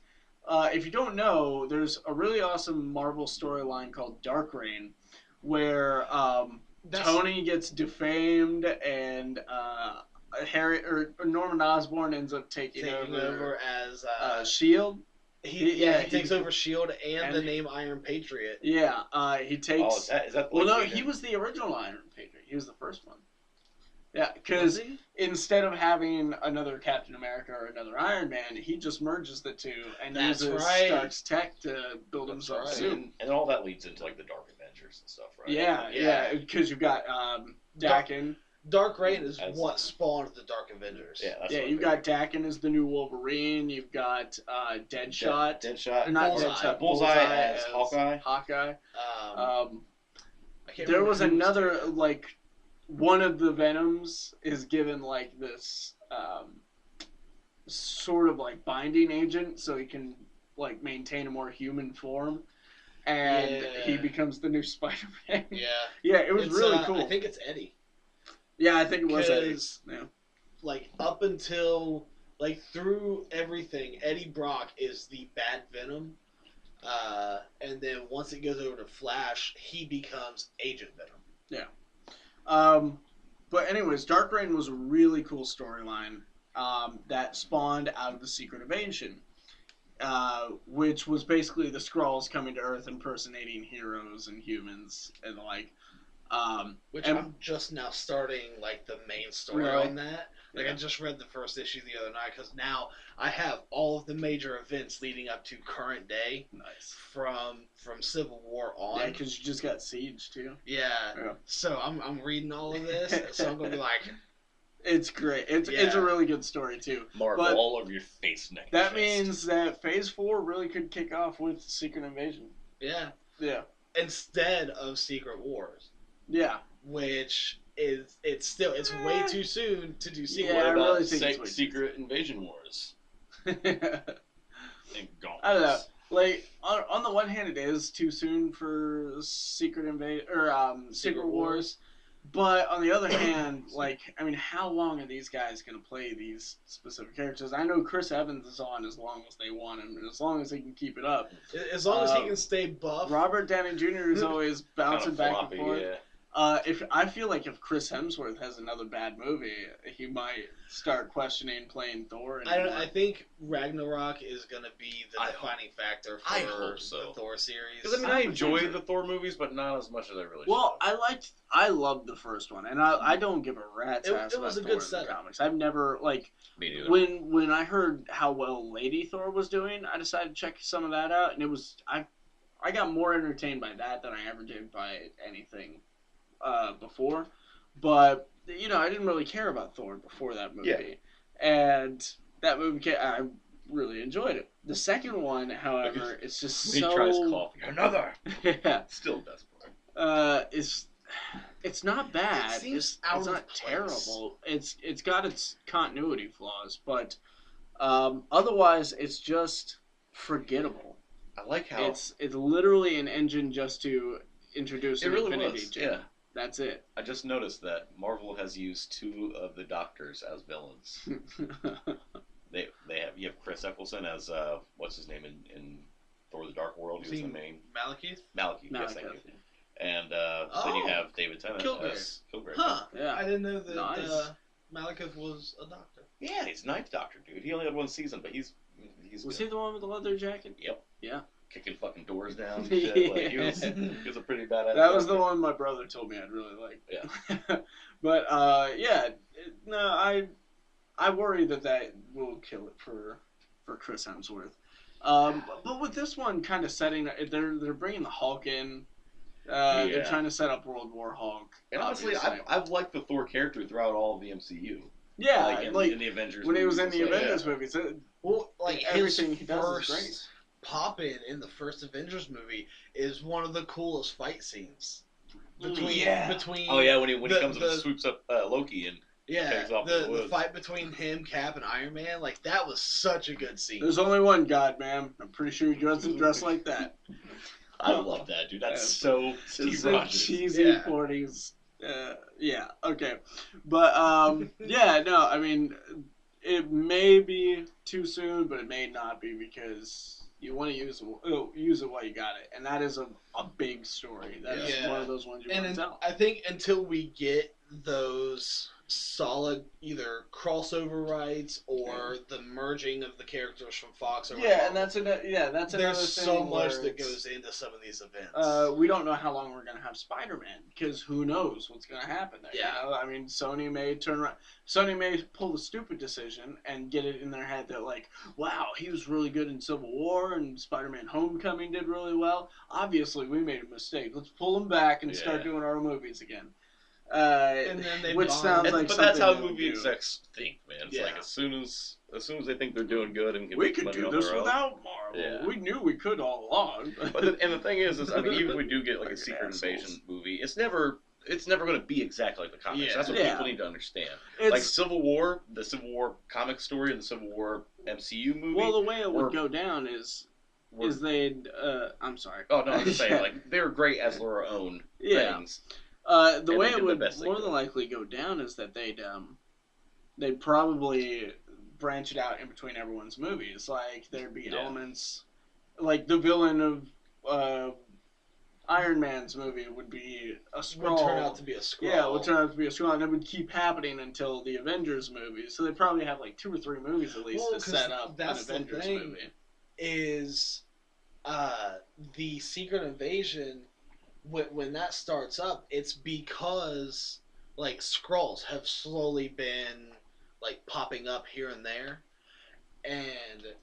if you don't know, there's a really awesome Marvel storyline called Dark Reign, where Tony gets defamed, and Norman Osborn ends up taking over as S.H.I.E.L.D. He takes over S.H.I.E.L.D. and the name Iron Patriot. Yeah, he takes... Oh, is that well, no, he was the original Iron Patriot. He was the first one. Yeah, because instead of having another Captain America or another Iron Man, he just merges the two and uses Stark's tech to build himself suit. And all that leads into the Dark Avengers and stuff, right? Yeah, because you've got Daken. Dark Reign is what spawned the Dark Avengers. Yeah, you've got Daken as the new Wolverine. You've got Deadshot. Bullseye as Hawkeye. There was another, one of the Venoms is given, this sort of, binding agent so he can, maintain a more human form. And he becomes the new Spider-Man. Yeah, it was really cool. I think it's Eddie. Yeah, I think it was Eddie. Yeah. Up until, through everything, Eddie Brock is the bad Venom. And then once it goes over to Flash, he becomes Agent Venom. Yeah. But anyways, Dark Reign was a really cool storyline that spawned out of the Secret Invasion, which was basically the Skrulls coming to Earth impersonating heroes and humans and I'm just now starting the main story on that. I just read the first issue the other night because now I have all of the major events leading up to current day. Nice. From Civil War on. Yeah, because you just got Siege too. Yeah. So I'm reading all of this, so I'm gonna be it's great. It's a really good story too. Marvel all over your face next. That means that Phase 4 really could kick off with Secret Invasion. Yeah. Yeah. Instead of Secret Wars. Yeah. Which it's way too soon to do Secret Wars. Wars. What about Secret Invasion Wars? I don't know. On the one hand, it is too soon for Secret Wars. But on the other hand, like, I mean, how long are these guys going to play these specific characters? I know Chris Evans is on as long as they want him, and as long as he can keep it up. As long as he can stay buff. Robert Downey Jr. is always bouncing back floppy, and forth. yeah. If I feel like if Chris Hemsworth has another bad movie, he might start questioning playing Thor. I think Ragnarok is going to be the defining factor for the Thor series. Because I enjoy the Thor movies, but not as much as I really should. Well, I loved the first one, and I don't give a rat's ass about was a Thor good in setup. the comics. I've never Me neither. when I heard how well Lady Thor was doing, I decided to check some of that out, and it was I got more entertained by that than I ever did by anything before. But I didn't really care about Thor before that movie, and that movie I really enjoyed it. The second one, however, it's just he tries coffee. Another. Yeah, Still best part. It's not bad. It seems it's out of not place. terrible. It's got its continuity flaws, but otherwise it's just forgettable. I like how It's literally an engine just to introduce an really Infinity was. Gem. Yeah. That's it. I just noticed that Marvel has used 2 of the Doctors as villains. You have Chris Eccleston as what's his name in Thor: The Dark World. He was the main Malekith? Malekith. Yes, thank you. And then you have David Tennant as Kilgrave. Huh. Yeah. I didn't know that Nice. Malekith was a doctor. Yeah, he's Ninth Doctor, dude. He only had 1 season, but he's Was good. he the one with the leather jacket? Yep. Yeah. Kicking fucking doors down and shit. Like, he was a pretty badass. That was the doctor. one my brother told me I'd really like. Yeah. But I worry that will kill it for Chris Hemsworth. But with this one kind of setting, they're bringing the Hulk in. They're trying to set up World War Hulk. And honestly, I've liked the Thor character throughout all of the MCU. Yeah, like in the Avengers. when he was in the movies, Avengers movies. Well, like everything his he does first is great. pop-in in the first Avengers movie is one of the coolest fight scenes. Between Oh yeah, when he the- comes and swoops up Loki and takes off in the the woods. fight between him, Cap, and Iron Man, like that was such a good scene. There's only one God, man. I'm pretty sure he doesn't dress like that. I love that, dude. That's so Steve It's so Rogers. cheesy Yeah. 40s. Yeah, okay. But, yeah, no, I mean, it may be too soon, but it may not be because you want to use it while you got it. And that is a big story. That is Yeah. one of those ones you want to tell. I think until we get those solid either crossover rights or the merging of the characters from Fox or Yeah, and that's another there's thing so much where that it's- goes into some of these events. we don't know how long we're gonna have Spider-Man because who knows what's gonna happen there. Yeah. I mean, Sony may turn around. Sony may pull the stupid decision and get it in their head that like, wow, he was really good in Civil War and Spider-Man: Homecoming did really well. Obviously, we made a mistake. Let's pull him back and start doing our movies again. And then they which bond. sounds like but that's how something movie they'll do. execs think, man. It's Yeah. like as soon as they think they're doing good and can We make could money do on this their own. without Marvel. Yeah. We knew we could all along. And the thing is I mean, even if we do get like a Fucking Secret assholes. Invasion movie, it's never going to be exactly like the comics. Yeah. That's what Yeah. people need to understand. It's- Like Civil War, the Civil War comic story and the Civil War MCU movie. well, the way it would were- go down is they'd. I'm sorry. Oh no, I'm just saying, like they're great as their own Yeah. things. The And way they it did the would best they more could. than likely go down is that they'd probably branch it out in between everyone's movies. Like there'd be elements, like the villain of Iron Man's movie would be a Skrull. Would turn out to be a Skrull. Yeah, it would turn out to be a Skrull, and it would keep happening until the Avengers movie. So they'd probably have like 2 or 3 movies at least Well, to 'cause set up an that's the Avengers thing. movie. Is the Secret Invasion when that starts up, it's because like Skrulls have slowly been like popping up here and there, and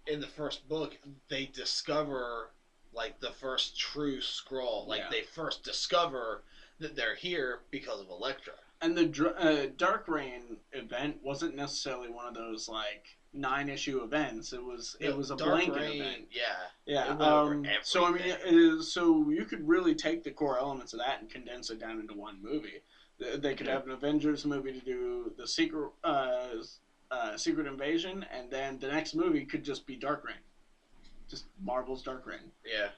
in the first book they discover like the first true Skrull. Like Yeah. they first discover that they're here because of Elektra. And the Dark Reign event wasn't necessarily one of those like 9-issue events. It was a Dark blanket Reign, event. Yeah. Yeah. It went over So I mean, everything. so you could really take the core elements of that and condense it down into one movie. They could have an Avengers movie to do the Secret Invasion, and then the next movie could just be Dark Reign, just Marvel's Dark Reign. Yeah.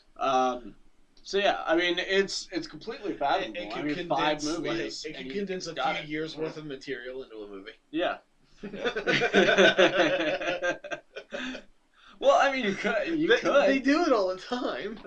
So yeah, I mean it's completely fathomable. It I could mean, 5 condense movies. it and could you condense a got few it. years worth of material into a movie. Yeah. Well, I mean, you could. They do it all the time.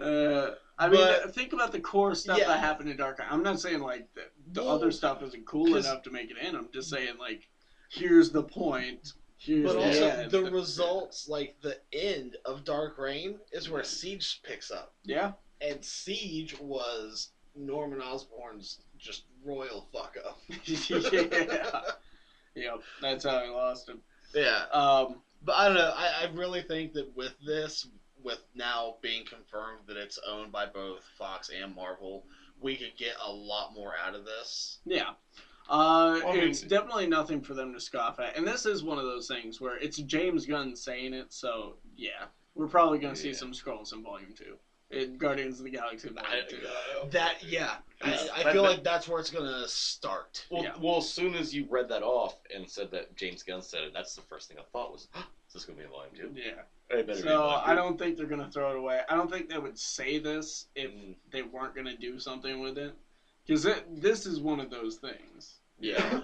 I mean, think about the core stuff Yeah. that happened in Dark Knight. I'm not saying like the other stuff isn't cool enough to make it in. I'm just saying like, here's the point. Here's But the also end. the results, like the end of Dark Reign, is where Siege picks up, Yeah. and Siege was Norman Osborn's just royal fuck up. Yeah. Yep. That's how he lost him. Yeah. But I don't know. I really think that with this, with now being confirmed that it's owned by both Fox and Marvel, we could get a lot more out of this. Yeah. It's definitely nothing for them to scoff at. And this is one of those things where it's James Gunn saying it, so yeah. We're probably going to see some Skrulls in Volume 2. In Guardians of the Galaxy Volume 2. I feel like that's where it's going to start. Well, as soon as you read that off and said that James Gunn said it, that's the first thing I thought was, is this going to be a Volume 2? Yeah. So I don't think they're going to throw it away. I don't think they would say this if they weren't going to do something with it. Because this is one of those things. Yeah.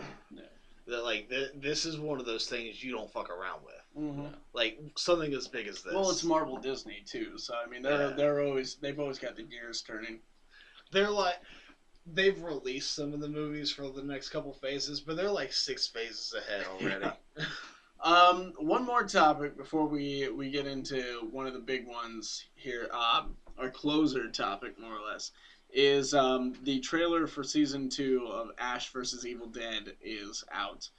That, like, this is one of those things you don't fuck around with. Mm-hmm. Like, something as big as this. Well, it's Marvel Disney, too. So, I mean, they've always got the gears turning. They're like... They've released some of the movies for the next couple phases, but they're like 6 phases ahead already. Yeah. One more topic before we get into one of the big ones here, our closer topic, more or less, is the trailer for Season 2 of Ash vs. Evil Dead is out.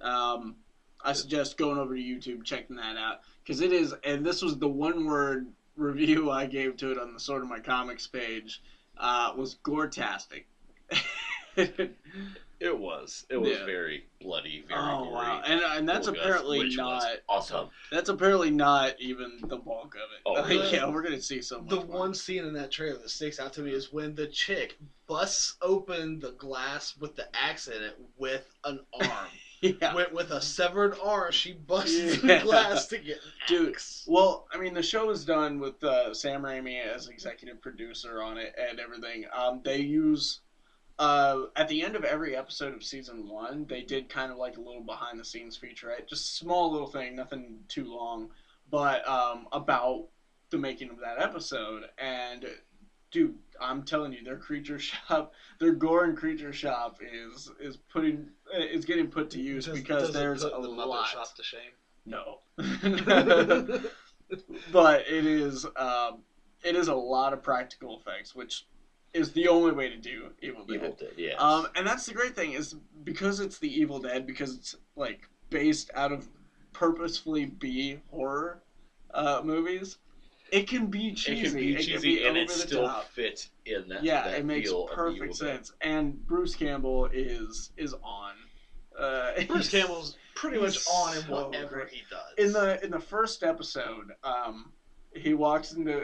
I suggest going over to YouTube, checking that out, because it is, and this was the one-word review I gave to it on the Sorta My Comics page, was gore-tastic. It was very bloody, very gory. Wow. And that's apparently not awesome. That's apparently not even the bulk of it. Oh, really? Yeah, we're gonna see so much. The one scene in that trailer that sticks out to me is when the chick busts open the glass with the axe in it with an arm. Yeah. With a severed arm, she busts the glass to get an axe. Well, I mean, the show is done with Sam Raimi as executive producer on it and everything. They use. At the end of every episode of Season 1, they did kind of like a little behind-the-scenes featurette. Just a small little thing, nothing too long, but about the making of that episode. And, dude, I'm telling you, their creature shop, their gore and creature shop is getting put to use because there's a lot. Shop to shame? No. But it is a lot of practical effects, which is the only way to do Evil Dead. Evil Dead, yes. And that's the great thing is because it's the Evil Dead, because it's like based out of purposefully B horror movies. It can be cheesy. It can be and it still fits in that. Yeah, that it makes feel perfect sense. And Bruce Campbell is on. Bruce Campbell's pretty much on in whatever he does. In the first episode, he walks into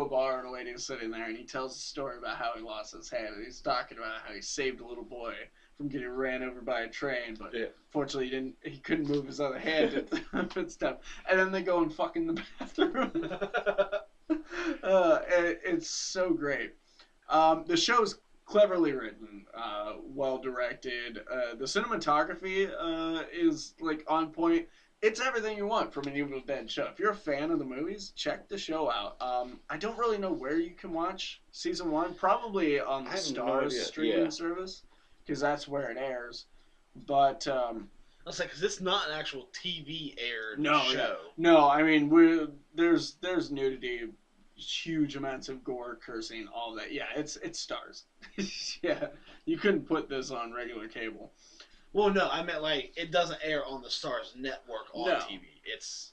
a bar and a lady is sitting there and he tells a story about how he lost his hand and he's talking about how he saved a little boy from getting ran over by a train, but fortunately he couldn't move his other hand and stuff. And then they go and fuck in the bathroom. It's so great. The show's cleverly written, well directed. The cinematography is like on point. It's everything you want from an Evil Dead show. If you're a fan of the movies, check the show out. I don't really know where you can watch Season 1. Probably on the Starz streaming service, because that's where it airs. But I was like, because it's not an actual TV aired show. No, I mean there's nudity, huge amounts of gore, cursing, all that. Yeah, it's Starz. Yeah, you couldn't put this on regular cable. Well, no, I meant like it doesn't air on the Starz network on TV. It's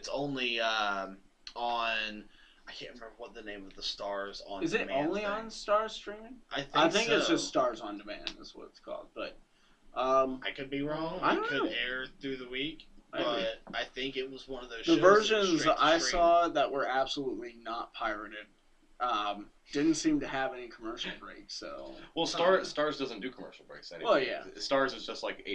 only on. I can't remember what the name of the Starz on. Is it only on Starz streaming? I think it's just Starz on Demand is what it's called. But I could be wrong. It could air through the week, but I think it was one of those. The versions I saw that were absolutely not pirated. Didn't seem to have any commercial breaks, so. Well, Starz doesn't do commercial breaks anyway. Oh yeah. Starz is just like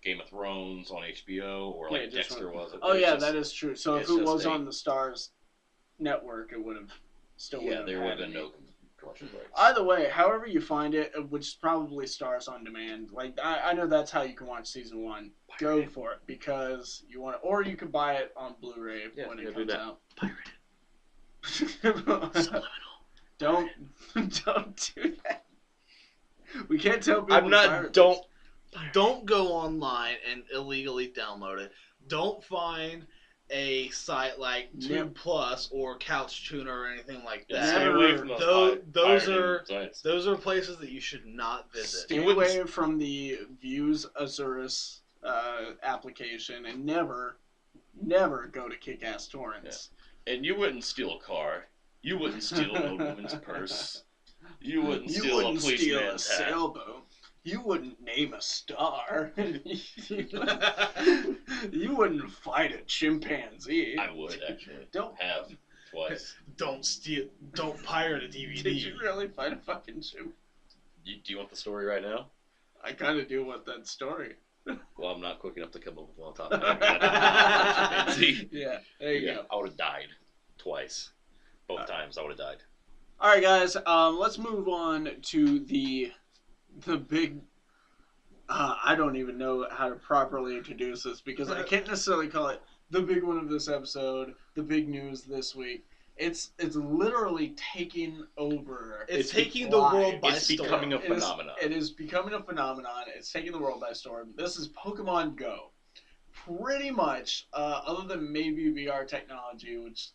Game of Thrones on HBO or like Dexter was. Oh yeah, that is true. So if it was on the Starz network, it would have still Yeah, wouldn't there have would had have been any. no commercial breaks. Either way, however you find it, which is probably Stars on Demand. Like I know that's how you can watch season 1. Go for it because you want it, or you can buy it on Blu-ray when it comes out. Pirate Subliminal. Don't do that. We can't tell people. I'm not. pirate Don't go online and illegally download it. Don't find a site like Tube Plus or Couch Tuner or anything like that. Stay away from Those are places that you should not visit. Stay away from the Views Azurus application and never go to Kick-Ass Torrents. Yeah. And you wouldn't steal a car. You wouldn't steal an old woman's purse. You wouldn't steal a policeman's hat. Sailboat. You wouldn't name a star. You wouldn't fight a chimpanzee. I would actually. Don't have twice. Don't pirate a DVD. Did you really fight a fucking chimp? Do you want the story right now? I kind of do want that story. Well, I'm not quick enough to come up with one top. Yeah, there you go. I would have died twice. Both times I would have died. All right, guys. Let's move on to the big. I don't even know how to properly introduce this because I can't necessarily call it the big one of this episode, the big news this week. It's literally taking over. It's taking the world by storm. It's becoming a phenomenon. It is becoming a phenomenon. It's taking the world by storm. This is Pokemon Go. Pretty much, other than maybe VR technology, which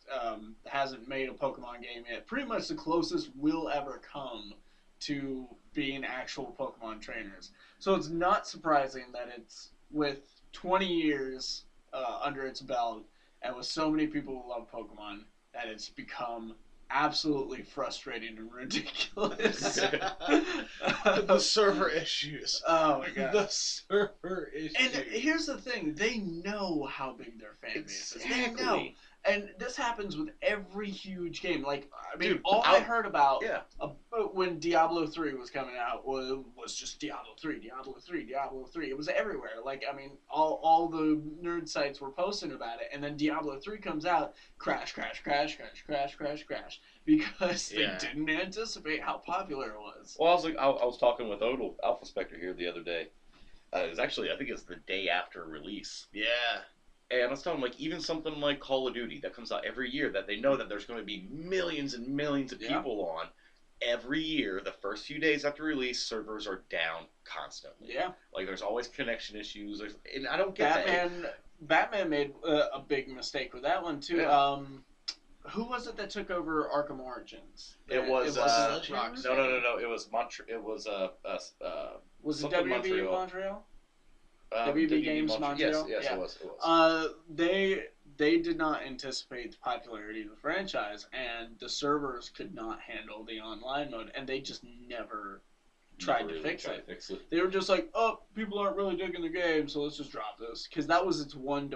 hasn't made a Pokemon game yet, pretty much the closest we'll ever come to being actual Pokemon trainers. So it's not surprising that it's with 20 years under its belt and with so many people who love Pokemon that it's become absolutely frustrating and ridiculous. The server issues. Oh my god. The server issues. And here's the thing, they know how big their fan base is. They know. And this happens with every huge game. Like, I mean, I heard about when Diablo 3 was coming out was just Diablo 3, Diablo 3, Diablo 3. It was everywhere. Like, I mean, all the nerd sites were posting about it. And then Diablo 3 comes out, crash. Because they didn't anticipate how popular it was. Well, I was talking with Odle, Alpha Spectre here the other day. It was actually, I think it's the day after release. Yeah. And I was telling them, like, even something like Call of Duty that comes out every year that they know that there's going to be millions and millions of people on. Every year, the first few days after release, servers are down constantly. Yeah. Like, there's always connection issues. And I don't get that. Batman made a big mistake with that one, too. Yeah. Who was it that took over Arkham Origins? It was Rockstar. No. It was Montreal. It was Was it WB Montreal? WB Games Montreal? Yes, yeah. It was. They did not anticipate the popularity of the franchise, and the servers could not handle the online mode, and they just never tried to fix it. They were just like, oh, people aren't really digging the game, so let's just drop this. Because that was its one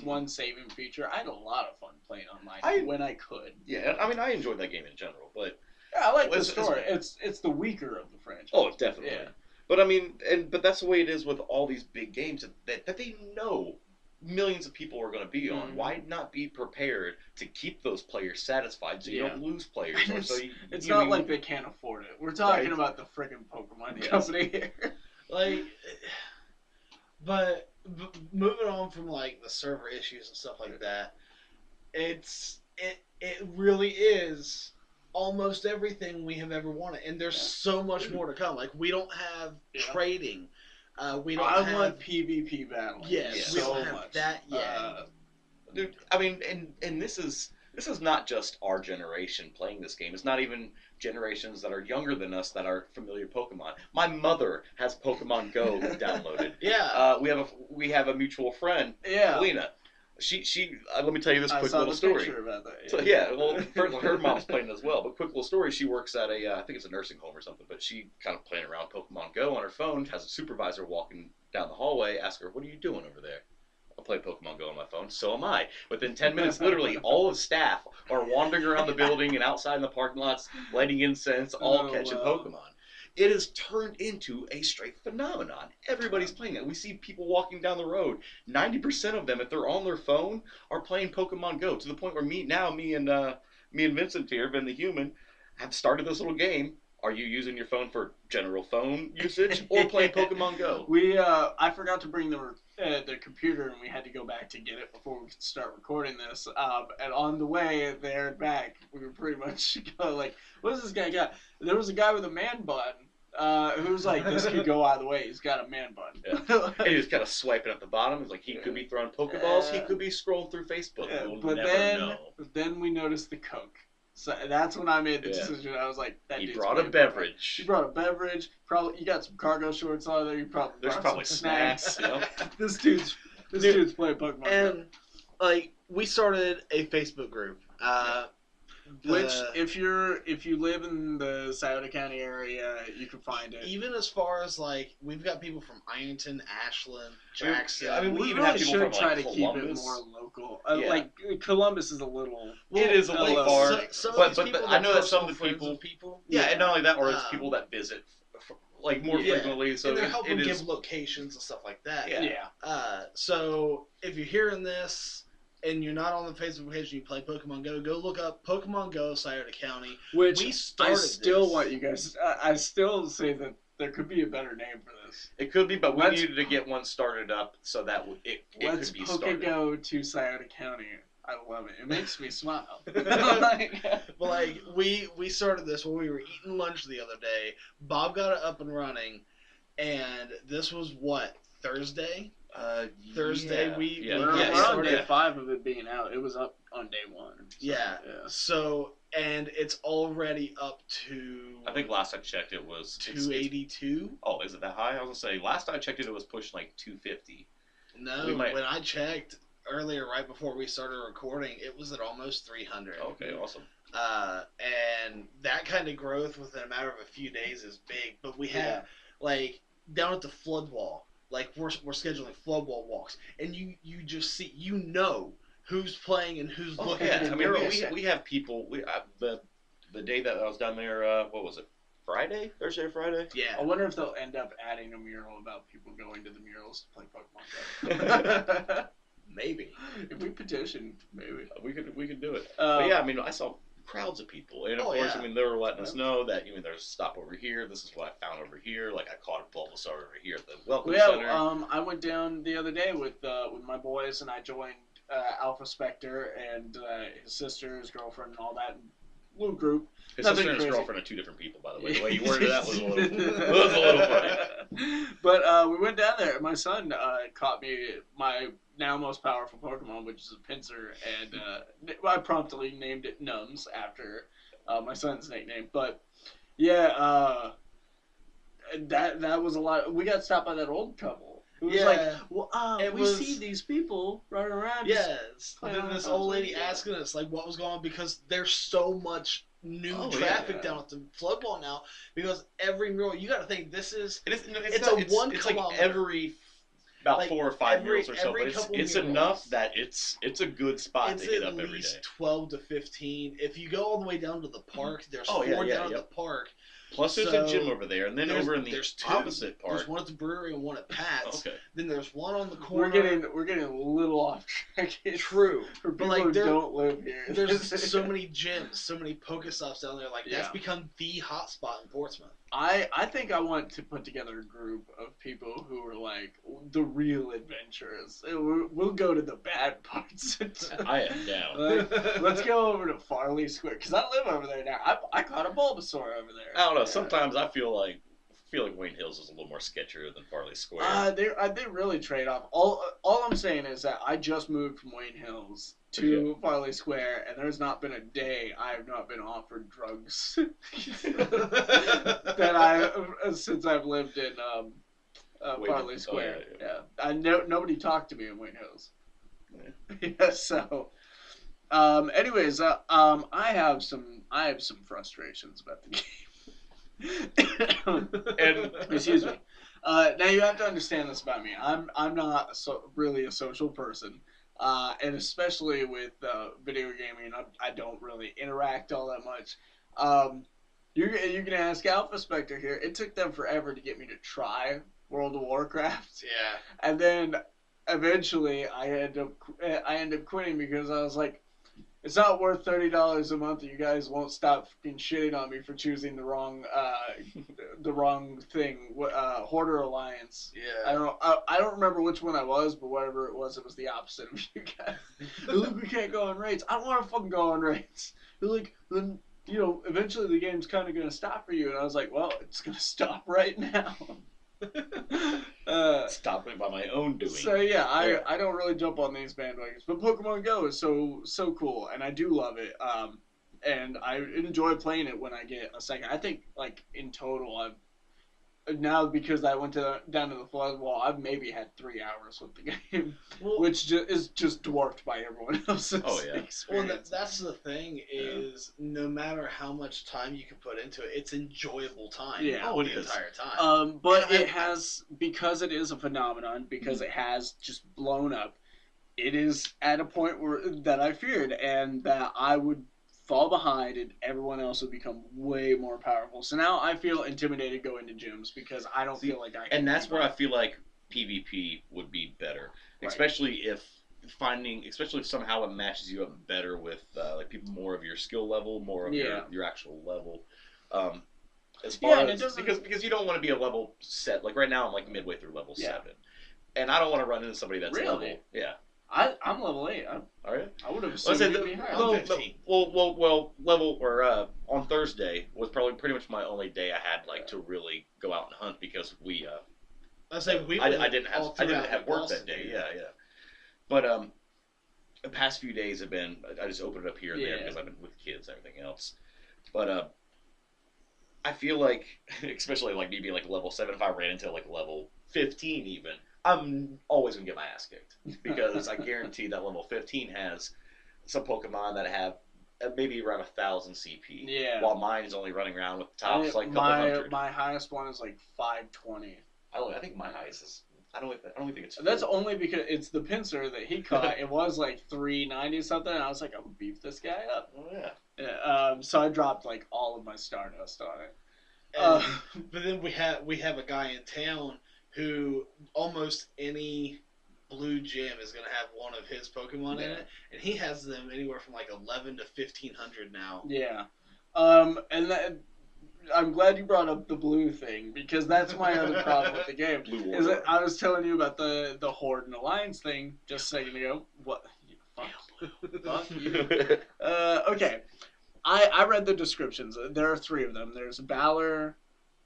one saving feature. I had a lot of fun playing online when I could. Yeah, I mean, I enjoyed that game in general, but yeah, I like the story. It's the weaker of the franchise. Oh, definitely. Yeah. But I mean, but that's the way it is with all these big games that they know millions of people are going to be on. Mm-hmm. Why not be prepared to keep those players satisfied so you don't lose players? It's not like they can't afford it. We're talking about the freaking Pokemon company here. Like, but moving on from like the server issues and stuff like that, it really is almost everything we have ever wanted, and there's so much more to come. Like, we don't have trading. We don't. I want PvP battling. Yes, we don't have that yet. Dude, I mean, and this is not just our generation playing this game. It's not even generations that are younger than us that are familiar with Pokemon. My mother has Pokemon Go downloaded. Yeah. We have a mutual friend, Lena. She let me tell you this quick little story. About that, yeah. So well, first, her mom's playing it as well. But quick little story. She works at I think it's a nursing home or something. But she kind of playing around Pokemon Go on her phone. Has a supervisor walking down the hallway. Ask her, "What are you doing over there?" I play Pokemon Go on my phone. So am I. Within 10 minutes, literally, all of staff are wandering around the building and outside in the parking lots, lighting incense, all catching Pokemon. It has turned into a straight phenomenon. Everybody's playing it. We see people walking down the road. 90% of them, if they're on their phone, are playing Pokemon Go, to the point where me and me and Vincent here, Ben the Human, have started this little game. Are you using your phone for general phone usage or playing Pokemon Go? I forgot to bring the computer, and we had to go back to get it before we could start recording this. And on the way there and back, we were pretty much like, what does this guy got? There was a guy with a man bun who was like, this could go either way. He's got a man bun. Yeah. And he was kind of swiping at the bottom. It's like he could be throwing Pokeballs. He could be scrolling through Facebook. We'll never know. But then we noticed the Coke. So that's when I made the decision. I was like, he brought a beverage. He brought a beverage. Probably you got some cargo shorts on there. There's probably some snacks. This dude's playing Pokemon. And like we started a Facebook group. Which, if you live in the Scioto County area, you can find it. Even as far as like, we've got people from Ironton, Ashland, Jackson. I mean, we even really have people should from try like to Columbus. keep it more local. Like Columbus is a little. It is a little far, but I know that some of the people. Yeah, and not only that, or it's people that visit like more frequently. So and they're helping give locations and stuff like that. Yeah. So if you're hearing this and you're not on the Facebook page and you play Pokemon Go, go look up Pokemon Go Scioto County. Which we started I still want you guys. I still say that there could be a better name for this. It could be, but we needed to get one started up so that it let's could be started. Go to Scioto County. I love it. It makes me smile. Like we started this when we were eating lunch the other day. Bob got it up and running, and this was what, Thursday? Thursday we're on day 5 of it being out. It was up on day 1. So, So and it's already up to, I think last I checked it was 282. Oh, is it that high? I was gonna say last I checked it was pushing like 250. No, when I checked earlier, right before we started recording, it was at almost 300. Okay, awesome. And that kind of growth within a matter of a few days is big. But we have like down at the flood wall. Like, we're scheduling flood wall walks, and you just see, who's playing and who's looking at the murals. We have people, the day that I was down there, what was it, Thursday or Friday? Yeah. I wonder if they'll end up adding a mural about people going to the murals to play Pokemon Go. Maybe. If we petition, maybe. We could do it. But yeah, I mean, I saw crowds of people, and of course, I mean, they were letting us know that there's a stop over here. This is what I found over here. Like, I caught a Bulbasaur over here at the welcome center. I went down the other day with my boys, and I joined Alpha Spectre and his sister, his girlfriend, and all that little group. His sister and his girlfriend are 2 different people, by the way. The way you worded that was a little funny. But we went down there. My son caught me my now most powerful Pokemon, which is a Pinsir, and I promptly named it Nums after my son's nickname. But yeah, that was a lot. We got stopped by that old couple. It was like, well, we see these people running around. Yes. And then this old lady asking us like what was going on, because there's so much new traffic down at the flood wall now, because every mural, you got to think this is it's like every about 4 or 5 murals or so, but it's enough that it's a good spot to get up every day. It's at least 12 to 15. If you go all the way down to the park, there's 4 down at the park. Plus, there's a gym over there, and then over in the opposite park. There's one at the brewery and one at Pat's. Okay. Then there's one on the corner. We're getting a little off track. True. For people who don't live here. There's so many gyms, so many Pokestops down there. Like, that's become the hot spot in Portsmouth. I think I want to put together a group of people who are like the real adventurers. We'll go to the bad parts. I am down. Let's go over to Farley Square, because I live over there now. I caught a Bulbasaur over there. I don't know. Sometimes I feel like Wayne Hills is a little more sketchier than Farley Square. They really trade off. All I'm saying is that I just moved from Wayne Hills to Farley Square, and there's not been a day I have not been offered drugs since I've lived in Farley Square. Nobody talked to me in Wayne Hills. So. Anyways, I have some frustrations about the game. And excuse me. Now you have to understand this about me. I'm not really a social person, and especially with video gaming, I don't really interact all that much. You can ask Alpha Spectre here. It took them forever to get me to try World of Warcraft. Yeah. And then eventually I end up quitting because I was like, It's not worth $30 a month that you guys won't stop fucking shitting on me for choosing the wrong thing. Hoarder Alliance. Yeah. I don't remember which one I was, but whatever it was the opposite of you guys. Look, we can't go on raids. I don't want to fucking go on raids. They're like, then eventually the game's kind of gonna stop for you, and I was like, well, it's gonna stop right now. Stop it by my own doing. So yeah, I don't really jump on these bandwagons, but Pokemon Go is so cool, and I do love it. And I enjoy playing it when I get a second. I think like in total, now because I went down to the flood wall, I've maybe had 3 hours with the game, which is just dwarfed by everyone else's. Oh yeah. Experience. Well, that's the thing is, no matter how much time you can put into it, it's enjoyable time. Yeah, the entire time. But it has, because it is a phenomenon, because it has just blown up. It is at a point that I feared, and that I would fall behind and everyone else would become way more powerful. So now I feel intimidated going to gyms because I don't feel like I can. And that's where I feel like PvP would be better. Right. Especially if somehow it matches you up better with like people more of your skill level, more of your actual level. As far as because you don't want to be a level set. Like right now I'm like midway through level 7. And I don't want to run into somebody that's level. Yeah. I'm level 8. All right. I would have assumed you'd be higher. I'm 15. Well, level or on Thursday was probably pretty much my only day I had like to really go out and hunt because I didn't have work that day. Yeah. But the past few days have been I just opened it up here and there because I've been with kids and everything else. But I feel like especially like maybe like level 7 if I ran into like level 15 even. I'm always going to get my ass kicked because I guarantee that level 15 has some Pokemon that have maybe around 1,000 CP. Yeah. While mine is only running around with the tops like a couple hundred. My highest one is like 520. I think my highest is. I don't even think it's. That's only because it's the pincer that he caught. It was like 390 something. And I was like, I'm gonna beef this guy up. Oh yeah. So I dropped like all of my Stardust on it. But then we have a guy in town who almost any blue gym is going to have one of his Pokemon in it, and he has them anywhere from like 11 to 1,500 now. Yeah. And I'm glad you brought up the blue thing, because that's my other problem with the game. Blue is that I was telling you about the Horde and Alliance thing just a second ago. What? Fuck you. Okay. I read the descriptions. There are 3 of them. There's Valor,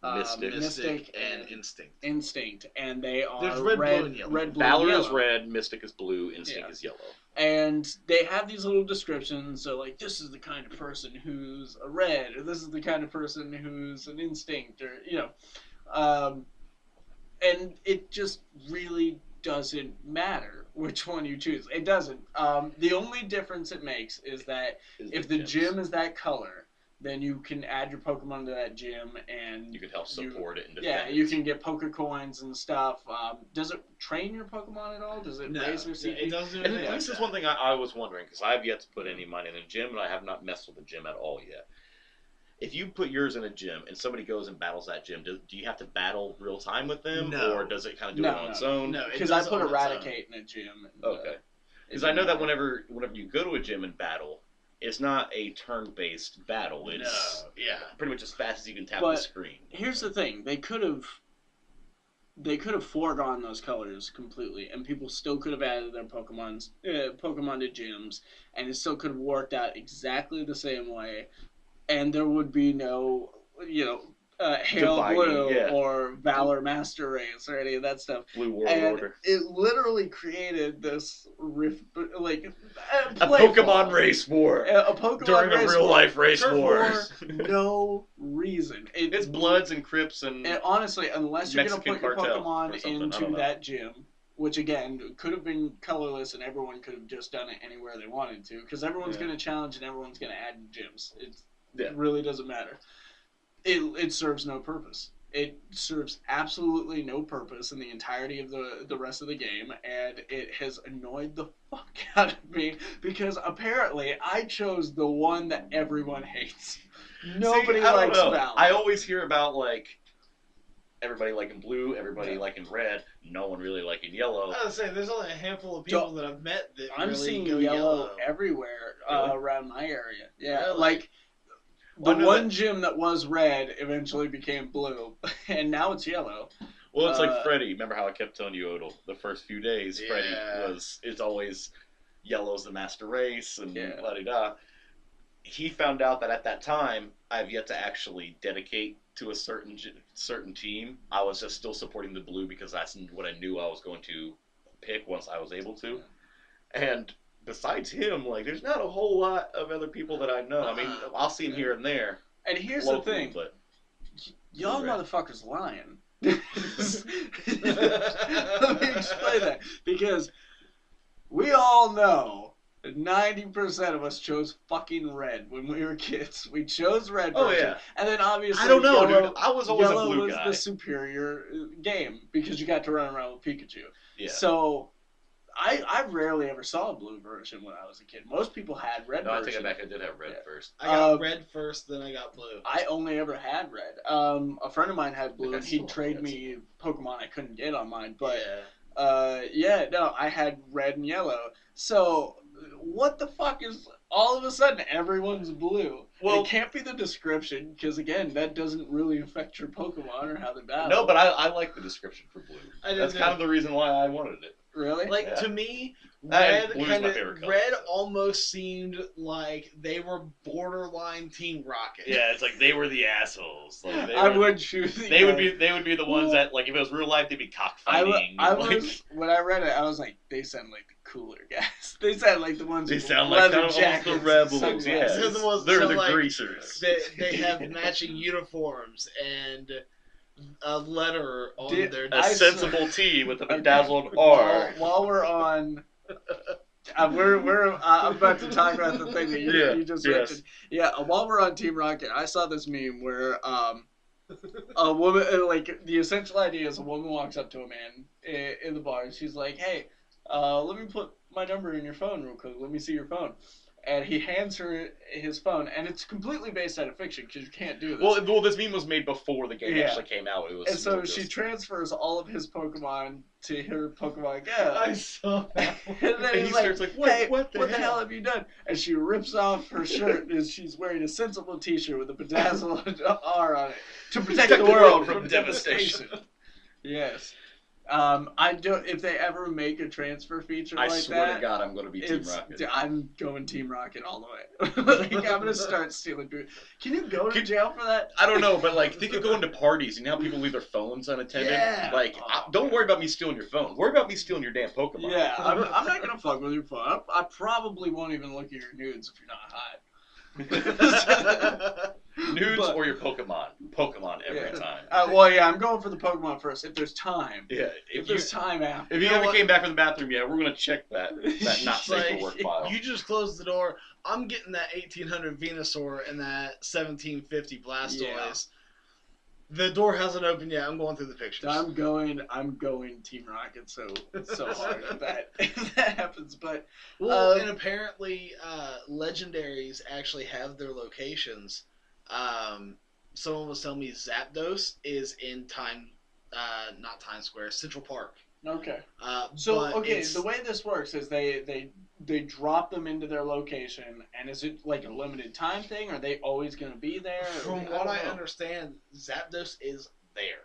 Mystic, and Instinct. Instinct, and they are There's red, blue, and yellow. Red, blue, Valor yellow. is red, Mystic is blue, Instinct is yellow. And they have these little descriptions, so like, this is the kind of person who's a red, or this is the kind of person who's an Instinct, or, and it just really doesn't matter which one you choose. It doesn't. The only difference it makes is that if the gym is that color, then you can add your Pokemon to that gym, and you can help support it and defend it. You can get Poke Coins and stuff. Does it train your Pokemon at all? Does it raise their CP? It doesn't. And this is one thing I was wondering, because I have yet to put any money in a gym, and I have not messed with the gym at all yet. If you put yours in a gym and somebody goes and battles that gym, do you have to battle real time with them, or does it kind of do it on its own? No, because I put Eradicate in a gym. Okay. Because I know that whenever you go to a gym and battle, it's not a turn-based battle. It's pretty much as fast as you can tap the screen. Here's the thing: they could have foregone those colors completely, and people still could have added their Pokemon to gyms, and it still could have worked out exactly the same way, and there would be no, Hail Blue or Valor Master Race or any of that stuff. Blue World Order. It literally created this a Pokemon race war. A Pokemon during race a real life race war. For no reason. It's Bloods and Crips and honestly, unless you're going to put your Pokemon into that gym, which again could have been colorless and everyone could have just done it anywhere they wanted to, because everyone's going to challenge and everyone's going to add gyms. It really doesn't matter. It serves no purpose. It serves absolutely no purpose in the entirety of the rest of the game, and it has annoyed the fuck out of me, because apparently I chose the one that everyone hates. Nobody likes Valor. I always hear about, like, everybody liking blue, everybody liking red, no one really liking yellow. I was saying, there's only a handful of people that I've met that I'm really seeing go yellow everywhere Really? around my area. Yeah, Really? like the Well, I know one that- gym that was red eventually became blue, and now it's yellow. Well, it's like Freddy. Remember how I kept telling you, Odle, the first few days, Yeah. Freddy it's always yellow's the master race and Yeah. la-di-da. He found out that at that time, I've yet to actually dedicate to a certain team. I was just still supporting the blue because that's what I knew I was going to pick once I was able to. And besides him, like, there's not a whole lot of other people that I know. I mean, I'll see him here and there. And here's locally, the thing, but y'all Red. motherfuckers lying. Let me explain that, because we all know that 90% of us chose fucking red when we were kids. We chose red Oh, version, yeah. and then obviously I don't know, yellow, dude. I was always a yellow blue was guy. the superior game because you got to run around with Pikachu. Yeah. So I rarely ever saw a blue version when I was a kid. Most people had red No, I version. take it back. I did have red first. I got red first, then I got blue. I only ever had red. A friend of mine had blue, I and still he'd have trade red me Pokemon I couldn't get on mine. But yeah. no, I had red and yellow. So what the fuck is all of a sudden everyone's blue? Well, it can't be the description because again, that doesn't really affect your Pokemon or how they battle. no, but I like the description for blue. I did That's too. kind of the reason why I wanted it. really. Like, Yeah. to me, And red blue's kind my of favorite color, red so. almost seemed like they were borderline Team Rocket. Yeah, it's like they were the assholes. Like, I would choose. They would be the ones that, like, if it was real life, they'd be cockfighting. I like, was when I read it, I was like, they sound like the cooler guys. They sound like the ones. they with sound like leather kind of almost jackets the and rebels. sunglasses. Yeah, They're the ones- they're so, the like, greasers. They have matching uniforms and a letter on their. A sensible T with a bedazzled While, R. while we're on, we're I'm about to talk about the thing that you just mentioned. Yeah, while we're on Team Rocket, I saw this meme where a woman, like, the essential idea is a woman walks up to a man in the bar and she's like, "Hey, let me put my number in your phone real quick. Let me see your phone." And he hands her his phone, and it's completely based out of fiction because you can't do this. Well, this meme was made before the game Yeah. actually came out. It was. And so just- she transfers all of his Pokemon to her Pokemon Go. I saw that. And then And he's he like, starts like, "What? "Hey, What the hell?" have you done?" And she rips off her shirt and she's wearing a sensible T-shirt with a bedazzled R on it to protect the world from devastation. Yes. I don't. If they ever make a transfer feature I like swear that, to God, I'm going to be Team it's, Rocket. I'm going Team Rocket all the way. Like, I'm gonna start stealing food. Can you go to jail for that? I don't know, but like, think of going to parties. You know how people leave their phones unattended? Yeah. Like, don't worry about me stealing your phone. Worry about me stealing your damn Pokemon. Yeah, I'm not gonna fuck with your phone. I probably won't even look at your nudes if you're not hot. Nudes But- or your Pokemon. Pokemon every Yeah. time. Well, yeah, I'm going for the Pokemon first. If there's time. Yeah. If there's time after. If you know ever what? came back from the bathroom, yeah, we're gonna check that not safe Like, for work file. You just closed the door. I'm getting that 1800 Venusaur and that 1750 Blastoise. Yeah. The door hasn't opened yet. I'm going through the pictures. I'm going Team Rocket so hard if that happens. But Well, and apparently, legendaries actually have their locations. Someone was telling me Zapdos is in not Times Square, Central Park. okay. So The way this works is they drop them into their location, and is it like a limited time thing? Are they always going to be there? From what I understand, Zapdos is there.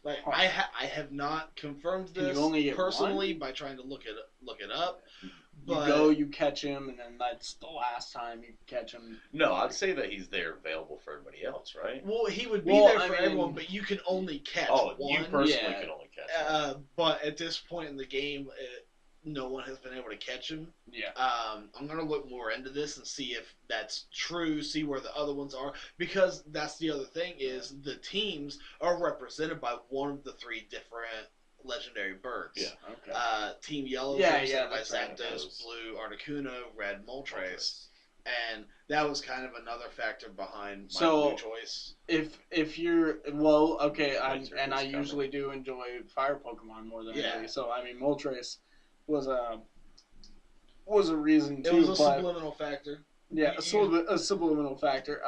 Like, I have not confirmed Can you this only get personally by trying to look it up. You But go, you catch him, and then that's the last time you catch him. No, I'd say that he's there available for everybody else, right? well, he would be Well, there I for mean- everyone, but you can only catch Oh, one. you personally Yeah. can only catch him. But at this point in the game, no one has been able to catch him. Yeah. I'm gonna look more into this and see if that's true. See where the other ones are, because that's the other thing is the teams are represented by one of the three different legendary birds. Yeah. Okay. Team Yellow Yeah, is yeah, represented by that's right. Zapdos, Blue Articuno, Red Moltres, and that was kind of another factor behind my blue choice. If you're okay, I Winter is coming. usually do enjoy fire Pokemon more than Yeah. anything. So I mean, Moltres was a reason too. It was a but, subliminal factor. yeah, a subliminal factor.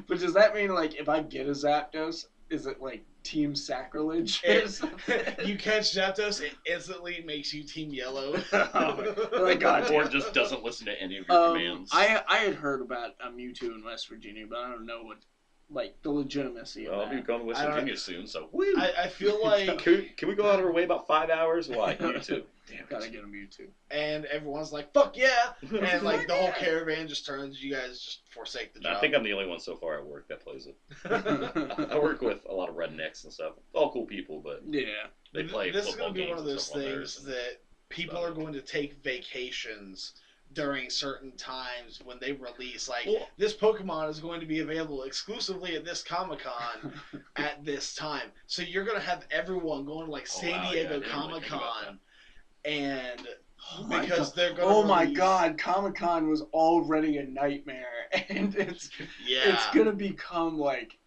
But does that mean like if I get a Zapdos, is it like team sacrilege? You catch Zapdos, it instantly makes you Team Yellow. Oh my God. Or just doesn't listen to any of your commands. I had heard about a Mewtwo in West Virginia, but I don't know what, like, the legitimacy of Well, I'll be that. going to West Virginia soon, so woo! I feel like... Can we go out of our way about 5 hours? Why? You too. Damn it. Gotta get a Mewtwo. And everyone's like, fuck yeah! And like the whole caravan just turns, you guys just forsake the job. I think I'm the only one so far at work that plays it. I work with a lot of rednecks and stuff. All cool people, but Yeah. they play This is football going to be one games of and those stuff on things theirs. that people are going to take vacations during certain times when they release. Like, Well- this Pokemon is going to be available exclusively at this Comic-Con at this time. So you're going to have everyone going to, like, San wow, yeah, I Diego didn't really think about Comic-Con. And my because God. they're going to Oh my God, Comic-Con was already a nightmare, and it's gonna become like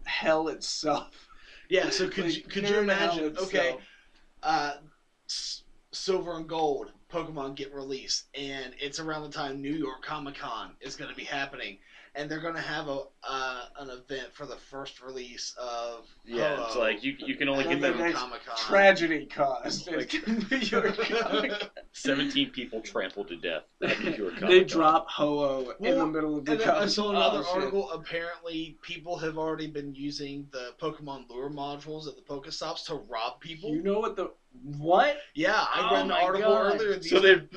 hell itself. Yeah, so could Like, you pure hell imagine, itself. okay, Silver and Gold Pokemon get released, and it's around the time New York Comic Con is going to be happening, and they're going to have an event for the first release of Yeah, it's like you can only get them- them. Comic Con. Tragedy caused. Like- New York Comic-Con. 17 people trampled to death at New York They Comic-Con. drop Ho-Oh in the Well, middle of the And then I Comic-Con. saw another Oh, shit. article. Apparently, people have already been using the Pokemon lure modules at the Pokestops to rob people. You know what? Yeah, I Oh read an my article God. earlier.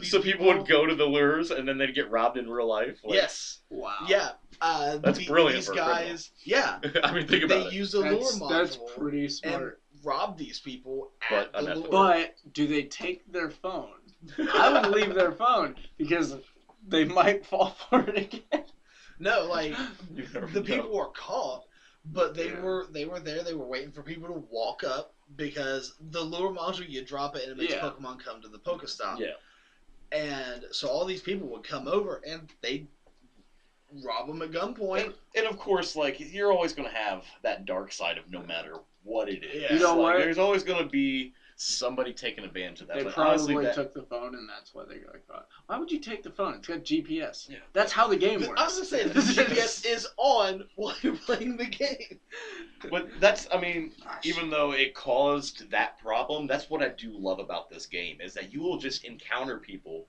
So people would go to the lures and then they'd get robbed in real life. Like, Yes. Wow. Yeah. That's brilliant These for a criminal. guys. Yeah. I mean, think about They it. use a lure module. That's pretty and smart. rob these people But at the unethical. lure. But do they take their phone? I would leave their phone because they might fall for it again. No, like You never the know. people were caught, but they Yeah. were there. They were waiting for people to walk up because the lure module, you drop it and it makes Yeah. Pokemon come to the Pokestop. Yeah. And so all these people would come over and they'd rob them at gunpoint. And of course, like, you're always going to have that dark side of no matter what it is. Yeah. You know Like, what? There's always going to be somebody taking advantage of that. They But probably honestly, took the phone, and that's why they got caught. Why would you take the phone? It's got GPS. Yeah. That's how the game works. I was gonna say the GPS is on while you're playing the game. But that's, I mean, even though it caused that problem, that's what I do love about this game, is that you will just encounter people,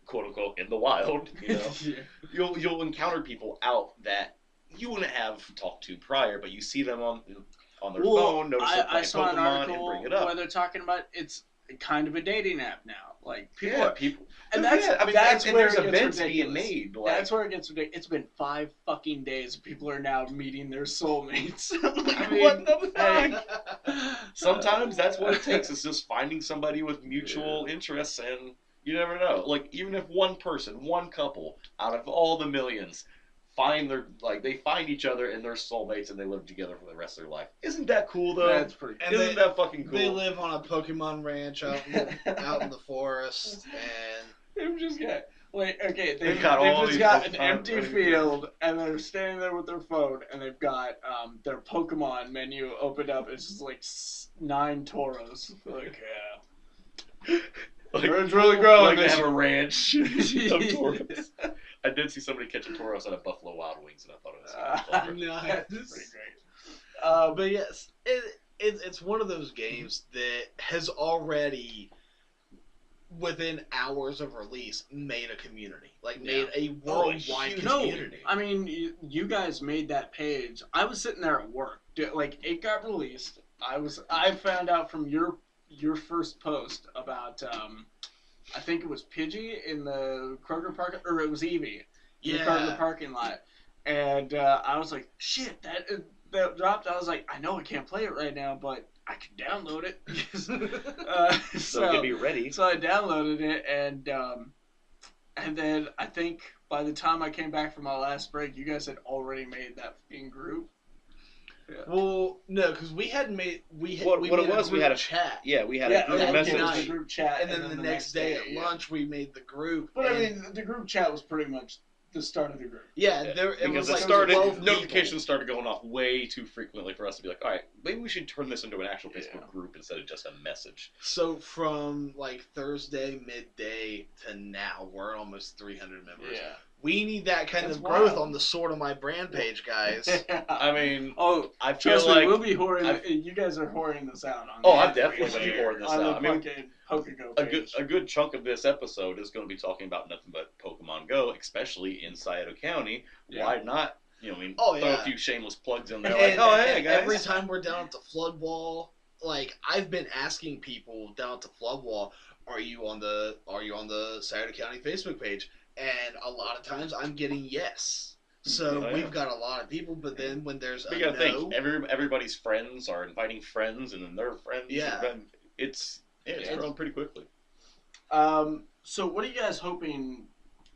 quote unquote, in the wild, you know? Yeah. You'll encounter people out that you wouldn't have talked to prior, but you see them on their phone, notice they're I playing saw an Pokemon, and article bring it up. where they're talking about it's kind of a dating app now. Like people, Yeah, are, people, and that's yeah, I mean, that's and where there's it gets events ridiculous. being made. Like, That's where it gets ridiculous. It's been 5 fucking days. People are now meeting their soulmates. Like, I mean, what the hey, fuck? sometimes that's what it takes. Is just finding somebody with mutual interests, and you never know. Like, even if one person, one couple, out of all the millions, they find each other and they're soulmates and they live together for the rest of their life. Isn't that cool though? That's pretty. And Isn't that fucking cool? They live on a Pokemon ranch out in the forest, and They've just got okay. They've got all just these got an Pokemon empty ready to go. field, and they're standing there with their phone, and they've got their Pokemon menu opened up. It's just like 9 Tauros. Like Like, it's really growing. like they this have a year. ranch of Tauros. I did see somebody catch a Tauros at a Buffalo Wild Wings, and I thought it was clever. nice. That's pretty great. But yes, it's one of those games that has already, within hours of release, made a community. Like, made a worldwide huge community. I mean, you guys made that page. I was sitting there at work. Like, it got released. I found out from your first post about I think it was Pidgey in the Kroger park, or it was Eevee in the Kroger parking lot, and I was like, shit, that dropped. I was like, I know I can't play it right now, but I can download it. So get me ready. So I downloaded it, and then I think by the time I came back from my last break, you guys had already made that fucking group. Yeah. Well, no, because we hadn't made we What made it was, we group had a chat. Yeah, we had Yeah, a group that message. night. the group chat, And then the next day at yeah. lunch, we made the group. But I and- mean, the group chat was pretty much the start of the group. yeah, Yeah, there it Because was it like started, 12 people. notifications started going off way too frequently for us to be like, all right, maybe we should turn this into an actual Facebook Yeah. group instead of just a message. So from like Thursday midday to now, we're at almost 300 members. Yeah. We need that kind That's of growth wild. on the Sort of My Brand page, guys. I mean, Oh, I feel trust me, like we'll be whoring. You guys are whoring this out on. Oh, the I'm definitely page gonna be here, whoring this on out. I the mean, fucking Pokego a page. good chunk of this episode is going to be talking about nothing but Pokemon Go, especially in Scioto County. Yeah. Why not? You know, I mean, Oh, throw a yeah. few shameless plugs in there, And- like, oh hey guys. Every time we're down at the flood wall, like I've been asking people down at the flood wall, are you on the Scioto County Facebook page? And a lot of times I'm getting yes. So Oh, yeah. we've got a lot of people, but then when there's You a gotta no, think, everybody's friends are inviting friends, and then their friends. Yeah. It's growing pretty quickly. So what are you guys hoping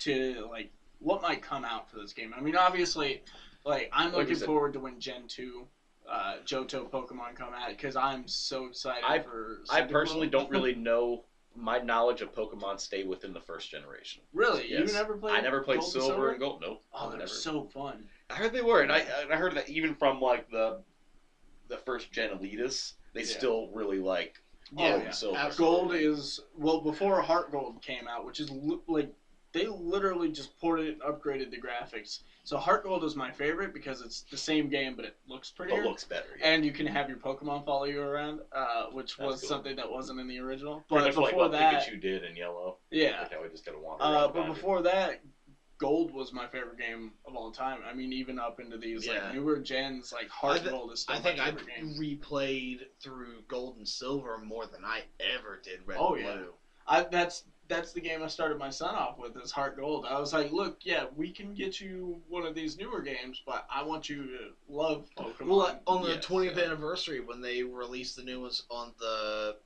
to, like, what might come out for this game? I mean, obviously, like, I'm Like you looking said- forward to when Gen 2 Johto Pokemon come out, because I'm so excited for I Cyndaquil. personally don't really know. My knowledge of Pokemon stay within the first generation. Really? Yes. You never played I never played Gold Silver and Gold. Nope. Oh, they're never. so fun. I heard they were, and I heard that even from like the first gen Elitists, they Yeah. still really like Yeah, Gold yeah, and Silver. absolutely. Gold is, well, before Heart Gold came out, which is like, they literally just ported it and upgraded the graphics. So Heart Gold is my favorite because it's the same game, but it looks prettier. But looks better. Yeah. And you can have your Pokemon follow you around, which That's was cool. something that wasn't in the original. Pretty But much like before what that, Pikachu did in Yellow. yeah. Like how we just gotta wander around. But behind before that, Gold was my favorite game of all time. I mean, even up into these Yeah. like newer gens, like Heart Gold is still I think my I favorite game. replayed through Gold and Silver more than I ever did Red Oh, and yeah. Blue. That's the game I started my son off with, is Heart Gold. I was like, look, yeah, we can get you one of these newer games, but I want you to love Pokemon. Well, on the Yes, 20th yeah. anniversary when they released the new ones on the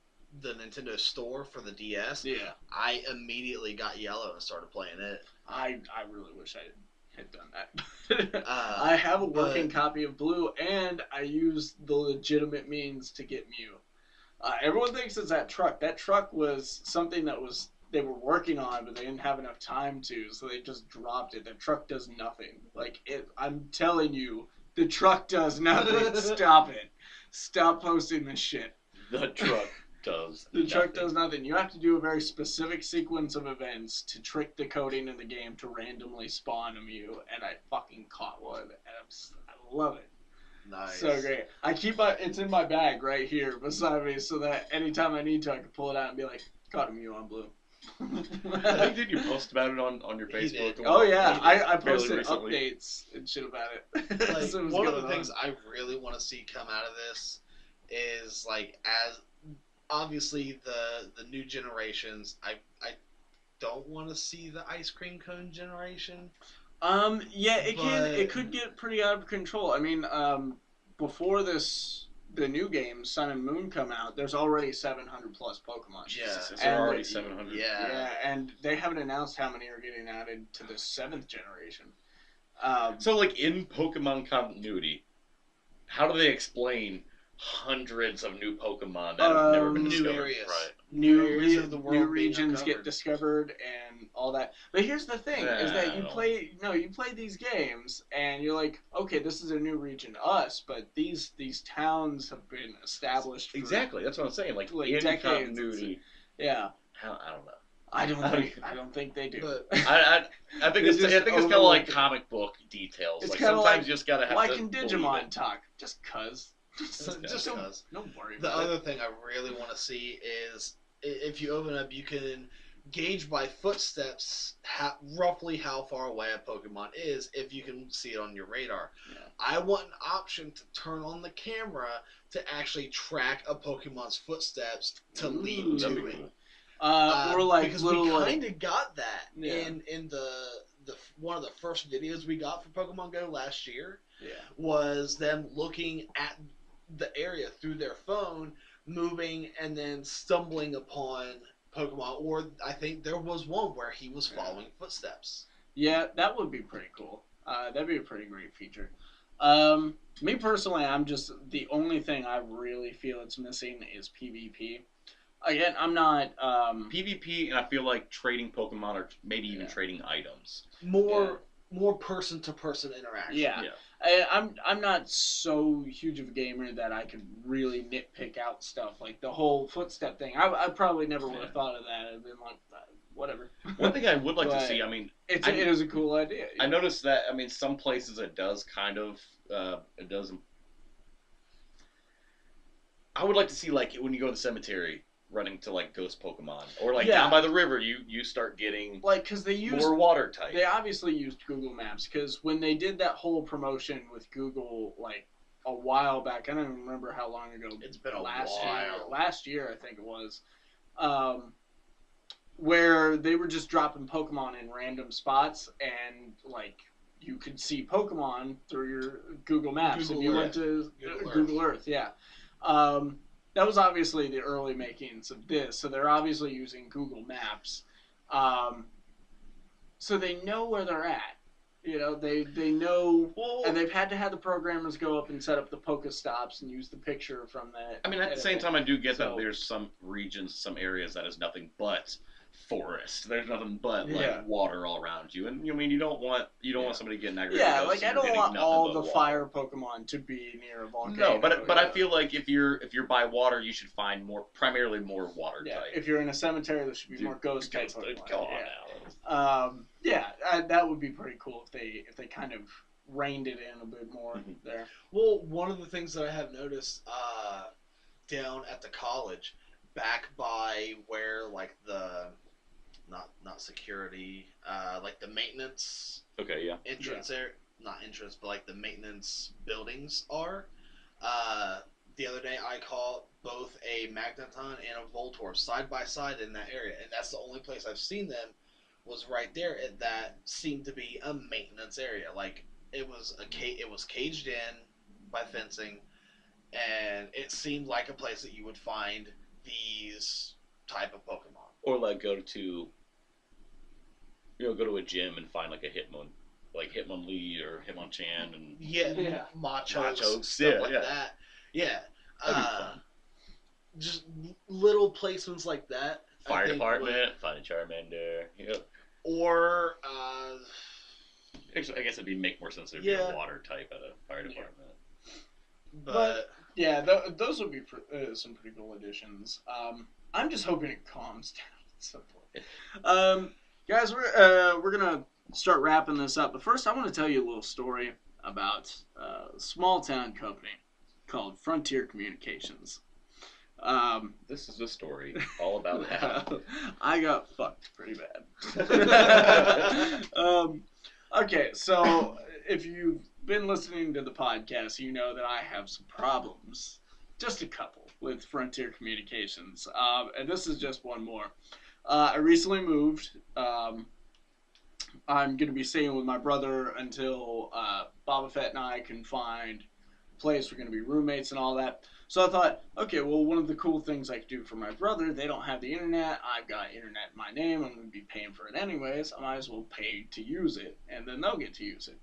Nintendo Store for the DS, Yeah, I immediately got Yellow and started playing it. I really wish I had done that. Uh, I have a working but- copy of Blue, and I used the legitimate means to get Mew. Everyone thinks it's that truck. That truck was something that they were working on, but they didn't have enough time to, so they just dropped it. The truck does nothing. I'm telling you, the truck does nothing. Stop it. Stop posting this shit. The truck does. The truck nothing. does nothing. You have to do a very specific sequence of events to trick the coding in the game to randomly spawn a Mew, and I fucking caught one, and I love it. nice. So great. It's in my bag right here beside me, so that anytime I need to, I can pull it out and be like, caught a Mew on Blue. I think did you post about it on your He Facebook? did. Oh yeah, I Fairly posted recently. updates and shit about it. Like, As it was one of going the things on. I really want to see come out of this is like, as obviously the new generations, I don't want to see the ice cream cone generation. Yeah, it But- could get pretty out of control. I mean, before the new game Sun and Moon come out, there's already 700 plus Pokemon. Yeah. Jesus, And there are already the- 700. Yeah. And they haven't announced how many are getting added to the 7th generation. So, like, in Pokemon continuity, how do they explain hundreds of new Pokemon that have never been New discovered? areas. Right. New areas of the world new being regions get uncovered. discovered and all that. But here's the thing: is that you No. play these games and you're like, okay, this is a new region to us, but these towns have been established. For, Exactly. That's what I'm saying. Like, Like in decades. continuity, Yeah, I don't know. I don't think they do. But I think They it's just kind of like overlooked it. comic book details. It's Like kinda sometimes like- you just gotta have Why to can believe Digimon it. talk? Just cuz. Just don't, 'cause. don't worry the about other thing I really want to see is if you open up, you can gauge by footsteps roughly how far away a Pokemon is if you can see it on your radar. Yeah. I want an option to turn on the camera to actually track a Pokemon's footsteps to Ooh, lead that'd to be it. cool. Or like because little we like, kind of got that Yeah. in the one of the first videos we got for Pokemon Go last year yeah. was them looking at the area through their phone, moving and then stumbling upon Pokemon. Or I think there was one where he was following footsteps. Yeah, that would be pretty cool. That'd be a pretty great feature. Me personally, I'm just the only thing I really feel it's missing is PvP. Again, I'm not. PvP, and I feel like trading Pokemon or maybe even Yeah. trading items. More person to person interaction. Yeah, Yeah. I'm not so huge of a gamer that I could really nitpick out stuff like the whole footstep thing. I probably never would have Yeah. thought of that. I've been like, whatever. One thing I would like to But see, I mean, it is a cool idea. I noticed that, I mean, some places it does kind of, it doesn't. I would like to see, like, when you go to the cemetery, running to, like, ghost Pokemon. Or, like, down by the river, you start getting like, because they use more water type. They obviously used Google Maps, because when they did that whole promotion with Google, like, a while back, I don't even remember how long ago. It's been a while. while. Last year, I think it was. Where they were just dropping Pokemon in random spots, and, like, you could see Pokemon through your Google Maps if you went to Google Earth. Yeah. That was obviously the early makings of this, so they're obviously using Google Maps. So they know where they're at. You know, they know, and they've had to have the programmers go up and set up the Pokestops and use the picture from that. I mean, at the same time, I do get that there's some regions, some areas that is nothing but forest. There's nothing but like water all around you, and I mean, you don't want somebody getting aggravated. Yeah, like I don't want all the fire Pokemon to be near a volcano. No, but I feel like if you're by water, you should find primarily more water type. If you're in a cemetery, there should be more ghost type Pokemon. Go on now. That would be pretty cool if they kind of reined it in a bit more there. Well, one of the things that I have noticed down at the college, back by where like the not security, like the maintenance entrance there, not entrance, but like the maintenance buildings are. The other day I caught both a Magneton and a Voltorb side by side in that area, and that's the only place I've seen them was right there. And that seemed to be a maintenance area. Like it was caged in by fencing, and it seemed like a place that you would find these type of Pokemon. Or like go to a gym and find like a Hitmonlee or Hitmonchan and Machos, stuff like that. Yeah. Just little placements like that. Fire department, find a Charmander. Yep. Or I guess it'd make more sense if you're a water type at a fire department. But yeah, those would be some pretty cool additions. I'm just hoping it calms down at some point. Guys, we're gonna start wrapping this up, but first I want to tell you a little story about a small town company called Frontier Communications. This is a story all about how I got fucked pretty bad. Okay, so if you've been listening to the podcast, you know that I have some problems, just a couple, with Frontier Communications, and this is just one more. I recently moved. I'm going to be staying with my brother until Boba Fett and I can find a place. We're going to be roommates and all that. So I thought, okay, well, one of the cool things I could do for my brother, they don't have the internet. I've got internet in my name. I'm going to be paying for it anyways. I might as well pay to use it, and then they'll get to use it.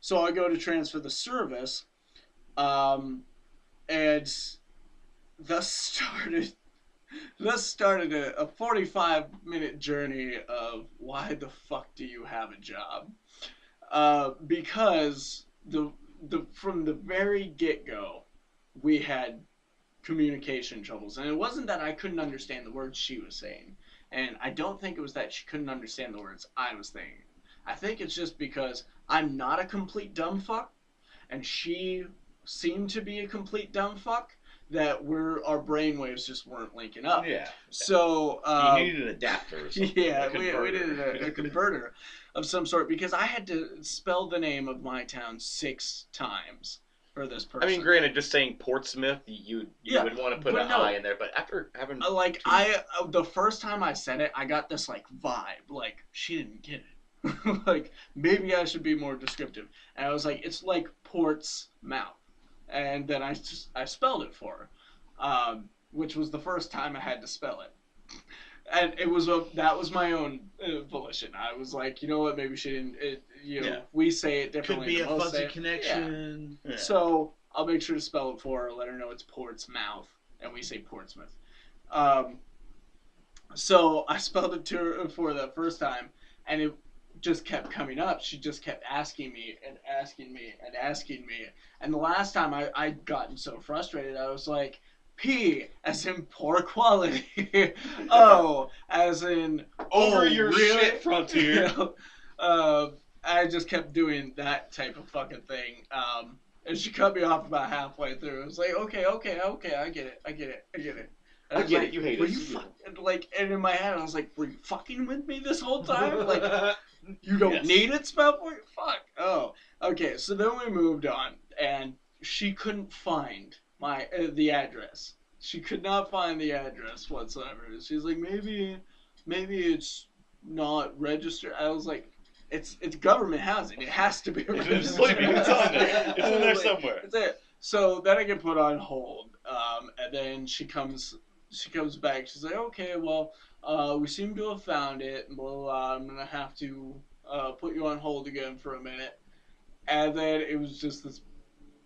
So I go to transfer the service, and thus started a 45-minute journey of why the fuck do you have a job? Because from the very get-go, we had communication troubles. And it wasn't that I couldn't understand the words she was saying. And I don't think it was that she couldn't understand the words I was saying. I think it's just because I'm not a complete dumb fuck, and she seemed to be a complete dumb fuck, that our brainwaves just weren't linking up. Yeah. So you needed an adapter or something. Yeah, we needed a converter of some sort, because I had to spell the name of my town 6 times for this person. I mean, granted, just saying Portsmouth, you would want to put an I in there, but after having the first time I said it, I got this like vibe, like she didn't get it. Like maybe I should be more descriptive. And I was like, it's like Portsmouth. And then I spelled it for her, which was the first time I had to spell it. And that was my own volition. I was like, you know what, maybe she didn't, we say it differently. Could be a fuzzy connection. Yeah. So I'll make sure to spell it for her, let her know it's Portsmouth, and we say Portsmouth. So I spelled it to her for the first time, and it just kept coming up. She just kept asking me and asking me and asking me. And the last time I'd gotten so frustrated, I was like, P as in poor quality. O as in Over your really? shit, Frontier. I just kept doing that type of fucking thing. And she cut me off about halfway through. It was like, okay, I get it. And I was get like, it, you hate were us. you like, and in my head I was like, were you fucking with me this whole time? Like, you don't Yes. need it spelled for you? Fuck. Oh, okay. So then we moved on, and she couldn't find the address. She could not find the address whatsoever. She's like, maybe it's not registered. I was like, it's government housing. It has to be registered. It's sleeping. It's on there. It's in there Like, somewhere. it's there. So then I get put on hold, and then she comes back. She's like, okay, well, we seem to have found it. Well, I'm gonna have to put you on hold again for a minute. And then it was just this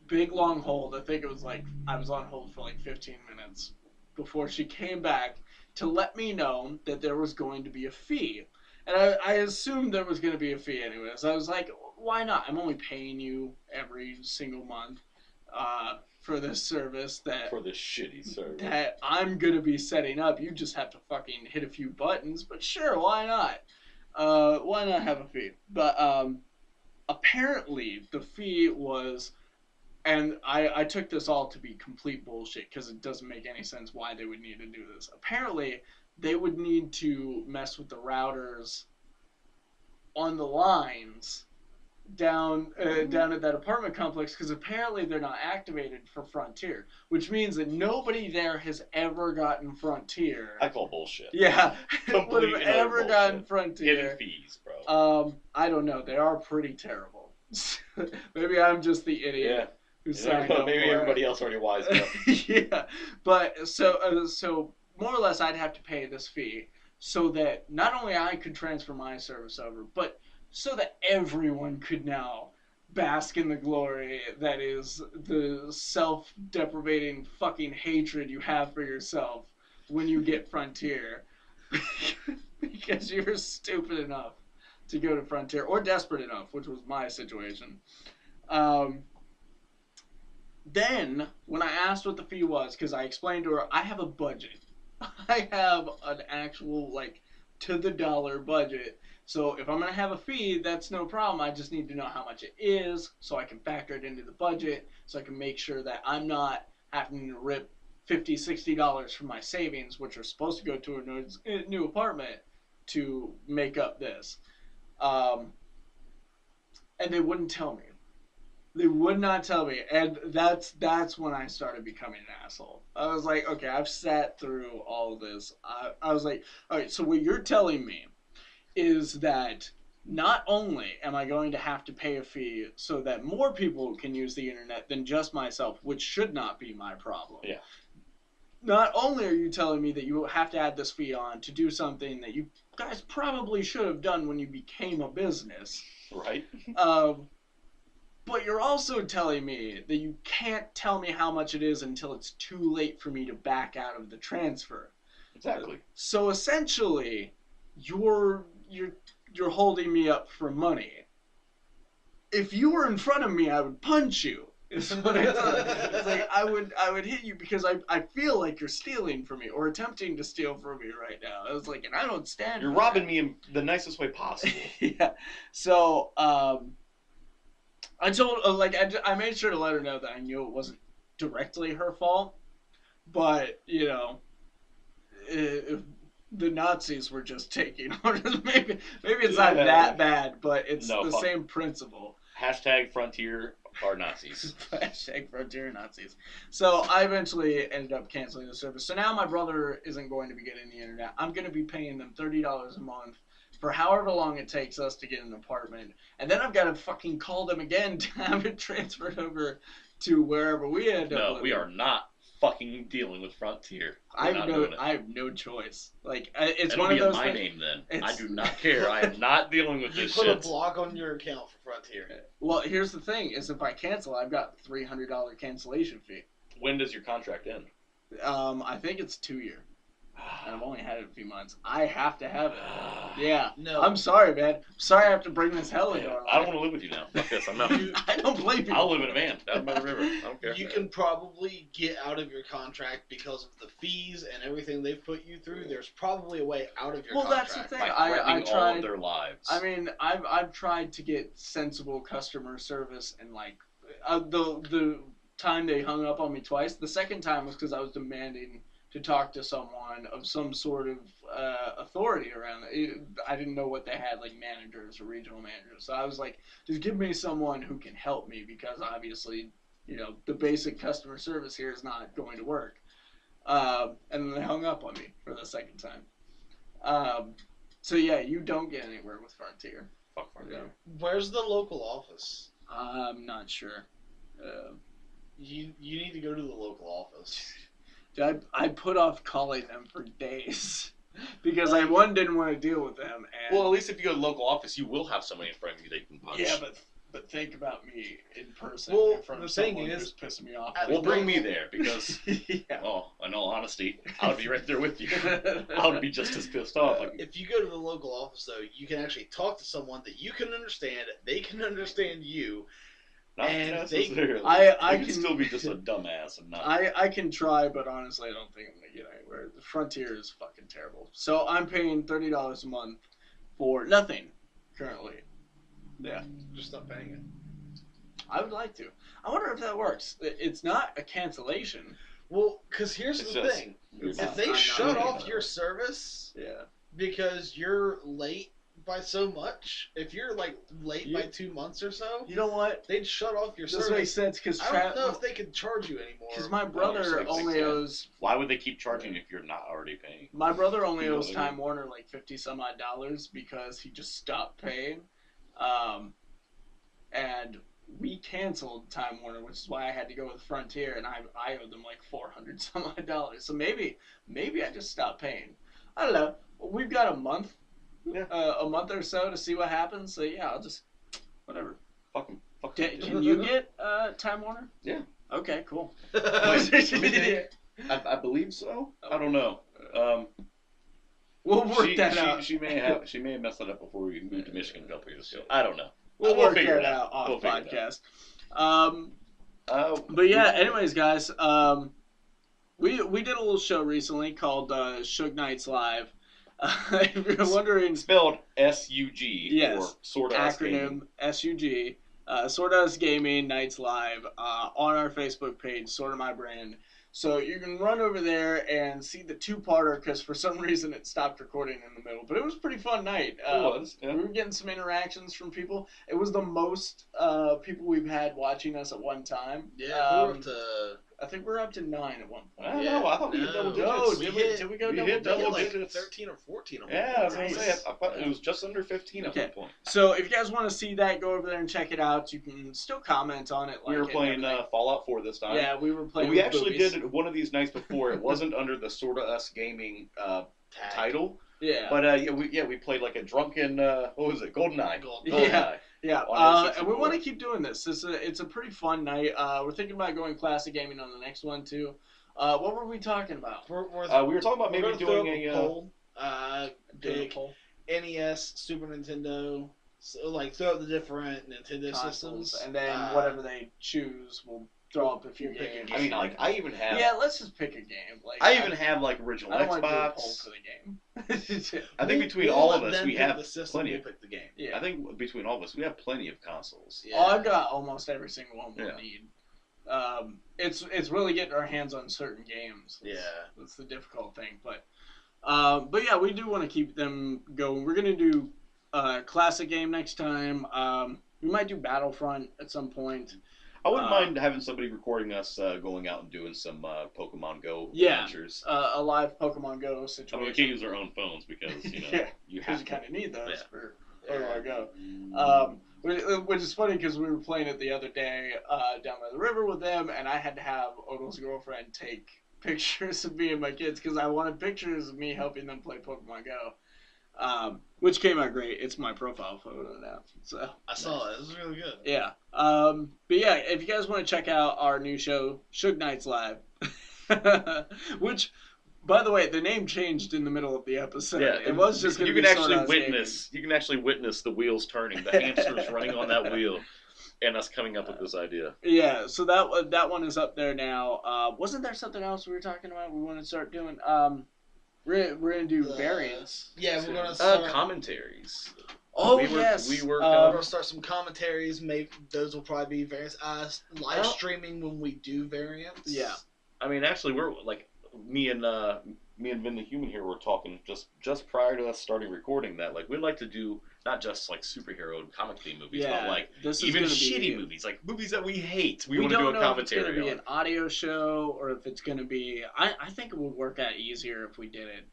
big long hold. I think it was like I was on hold for like 15 minutes before she came back to let me know that there was going to be a fee. And I assumed there was going to be a fee anyways. I was like, why not? I'm only paying you every single month for this service For this shitty service. that I'm going to be setting up. You just have to fucking hit a few buttons. But sure, why not? Why not have a fee? But apparently the fee was... And I took this all to be complete bullshit because it doesn't make any sense why they would need to do this. Apparently, they would need to mess with the routers on the lines down at that apartment complex because apparently they're not activated for Frontier, which means that nobody there has ever gotten Frontier. I call bullshit. Yeah, would have Complete ever bullshit. gotten Frontier. Hidden fees, bro. I don't know. They are pretty terrible. Maybe I'm just the idiot. Yeah. Who signed up Maybe for everybody it. else already wised up. Yeah, but so more or less, I'd have to pay this fee so that not only I could transfer my service over, but so that everyone could now bask in the glory that is the self-deprecating fucking hatred you have for yourself when you get Frontier because you were stupid enough to go to Frontier or desperate enough, which was my situation. Then, when I asked what the fee was, because I explained to her, I have a budget. I have an actual, like, to the dollar budget. So if I'm going to have a fee, that's no problem. I just need to know how much it is so I can factor it into the budget so I can make sure that I'm not having to rip $50, $60 from my savings, which are supposed to go to a new apartment, to make up this. And they wouldn't tell me. They would not tell me, and that's when I started becoming an asshole. I was like, okay, I've sat through all of this. I was like, all right, so what you're telling me is that not only am I going to have to pay a fee so that more people can use the internet than just myself, which should not be my problem. Yeah. Not only are you telling me that you have to add this fee on to do something that you guys probably should have done when you became a business. Right? But you're also telling me that you can't tell me how much it is until it's too late for me to back out of the transfer. Exactly. So essentially, you're holding me up for money. If you were in front of me, I would punch you. Is what it's like. It's like I would hit you because I feel like you're stealing from me or attempting to steal from me right now. I was like, and I don't stand. You're for robbing that. me in the nicest way possible. Yeah. So I told, I made sure to let her know that I knew it wasn't directly her fault, but, you know, if the Nazis were just taking orders, maybe it's not that bad, but it's the same principle. Hashtag Frontier are Nazis. Hashtag Frontier Nazis. So I eventually ended up canceling the service. So now my brother isn't going to be getting the internet. I'm going to be paying them $30 a month for however long it takes us to get an apartment. And then I've got to fucking call them again to have it transferred over to wherever we end up living. We are not fucking dealing with Frontier. I have no choice. Like, it's It'll one of be in those my things. name then. I do not care. I am not dealing with You this put a shit. block on your account for Frontier. Well, here's the thing: is if I cancel, I've got $300 cancellation fee. When does your contract end? I think it's 2 year. And I've only had it a few months. I have to have it. Yeah. No. I'm sorry, man. I'm sorry I have to bring this hell into our life. I don't want to live with you now. Fuck this. I'm out. I don't blame you. I'll live in a van down by the river. I don't care. You can probably get out of your contract because of the fees and everything they've put you through. There's probably a way out of your contract. That's the thing. By I threatening tried. all of their lives. I mean, I've tried to get sensible customer service, and like the time they hung up on me twice. The second time was because I was demanding to talk to someone of some sort of authority around it. I didn't know what they had, like managers or regional managers. So I was like, just give me someone who can help me, because obviously, the basic customer service here is not going to work. And then they hung up on me for the second time. So yeah, you don't get anywhere with Frontier. Fuck Frontier. Where's the local office? I'm not sure. You need to go to the local office. Dude, I put off calling them for days because I didn't want to deal with them. And Well, at least if you go to the local office, you will have somebody in front of you that you can punch. yeah, but think about me in person. Well, in front the of thing someone is, who's pissing me off. at Well, the bring me local- there, because, Yeah. well, in all honesty, I would be right there with you. I would be just as pissed off. Like, If you go to the local office, though, you can actually talk to someone that you can understand. They can understand you. not and necessarily. I You can still be just a dumbass and not. I can try, but honestly, I don't think I'm gonna get anywhere. The Frontier is fucking terrible. So I'm paying $30 a month for nothing currently. Yeah. Just stop paying it. I would like to. I wonder if that works. It's not a cancellation. Well, because here's It's the just- thing. It's If not- they I'm not shut doing off that. your service Yeah. because you're late by so much, if you're like late by You- 2 months or so, You know what? they'd shut off your This makes service. sense because I don't know if they could charge you anymore. my brother Well, only yeah. owes Why would they keep charging if you're not already paying? my brother only You know owes what I mean? Time Warner like $50 some odd because he just stopped paying, and we canceled Time Warner, which is why I had to go with Frontier, and I owed them like $400 some odd. So maybe I just stopped paying. I don't know. We've got a month. Yeah. A month or so to see what happens. So yeah, I'll just whatever. Fuck them. Can you get Time Warner? Yeah. Okay, cool. I believe so. I don't know. We'll work that out. She may have messed that up before we moved to Michigan a couple years ago. I don't know. We'll work figure that it out. out off We'll figure it podcast. But yeah, anyways, guys, we did a little show recently called Suge Knights Live. If you're wondering, spelled SUG Yes. or Sorta Us acronym Gaming. SUG, Sorta Us Gaming Nights Live on our Facebook page, Sorta My Brand. So you can run over there and see the two-parter because for some reason it stopped recording in the middle. But it was a pretty fun night. It was. Yeah. We were getting some interactions from people. It was the most people we've had watching us at one time. Yeah, we were up to. I think we're up to 9 at one point. I don't know. I thought we hit double digits. No, We did hit- we go we double hit digits? double like digits. 13 or 14. on Yeah, I was gonna Nice. say. I thought it was just under 15 at Okay. one point. So if you guys want to see that, go over there and check it out. You can still comment on it. We like were it and playing everything. Fallout 4 this time. Yeah, we were playing. We with actually boobies. did it one of these nights before. It wasn't under the Sorta Us Gaming Tag. title, Yeah. but we played like a drunken what was it? GoldenEye. Yeah. Yeah, on and we N64. want to keep doing this. It's a pretty fun night. We're thinking about going classic gaming on the next one too. What were we talking about? We're We were talking about we're maybe gonna throw doing up a. poll. Doing a Pick poll? NES, Super Nintendo. So like throw up the different Nintendo Consoles, systems, and then whatever they choose, we'll throw up a few We'll pick a games. game. I mean, like I even have. Yeah, let's just pick a game. Like I even have like original I don't want to do a poll Xbox. for the game. I think between We'll all let of us, them we pick have the system, plenty we'll of. pick the game. Yeah. I think between all of us, we have plenty of consoles. Yeah. Oh, I've got almost every single one we'll Yeah. need. It's really getting our hands on certain games. That's the difficult thing. But yeah, we do want to keep them going. We're gonna do classic game next time. We might do Battlefront at some point. I wouldn't mind having somebody recording us going out and doing some Pokemon Go Yeah. adventures. A live Pokemon Go I mean, situation. we can't use our own phones because Yeah, you because have you to. kind of need those Yeah. for Pokemon Go. Which is funny because we were playing it the other day down by the river with them, and I had to have Odle's girlfriend take pictures of me and my kids because I wanted pictures of me helping them play Pokemon Go, which came out great. It's my profile photo now. So I saw it. It was really good. yeah. But yeah, if you guys want to check out our new show, Suge Knights Live, which By the way, the name changed in the middle of the episode. Yeah, It was just going to you be can actually Sorta's witness. You can actually witness the wheels turning, the hamsters running on that wheel, and us coming up with this idea. Yeah, so that one is up there now. Wasn't there something else we were talking about? We want to start doing. We're gonna do variants. Yeah, we're gonna start commentaries. Oh yes, we were we're gonna start some commentaries. Maybe those will probably be variants. Live streaming when we do variants. Yeah. I mean, actually, we're like me and Vin the Human here were talking just prior to us starting recording that like we'd like to do not just like superhero and comic theme movies, but like even shitty movies, like movies that we hate. We want to do a commentary. If it's gonna be an audio show or if it's gonna be. I think it would work out easier if we did it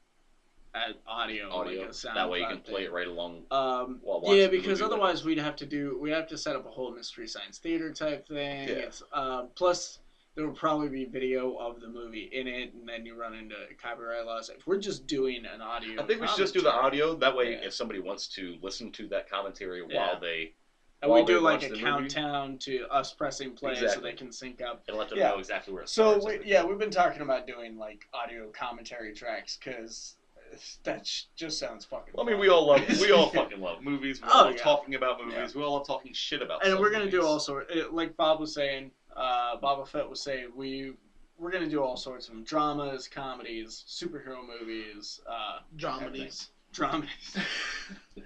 at audio. Like a sound that way you can play it right along. While watching yeah, because otherwise we have to set up a whole Mystery Science Theater type thing. Yeah. It's, plus. There will probably be video of the movie in it, and then you run into copyright laws. If we're just doing an audio, I think we should just do the audio. That way, if somebody wants to listen to that commentary while they, and we do like a countdown to us pressing play, so they can sync up and let them know exactly where. So we've been talking about doing like audio commentary tracks because that just sounds fucking. Well, I mean, we all fucking love movies. We all love talking about movies. Yeah. We all love talking shit about. And we're gonna do all sorts. Like Bob was saying. Boba Fett was saying we're gonna do all sorts of them. Dramas, comedies, superhero movies, dramedies,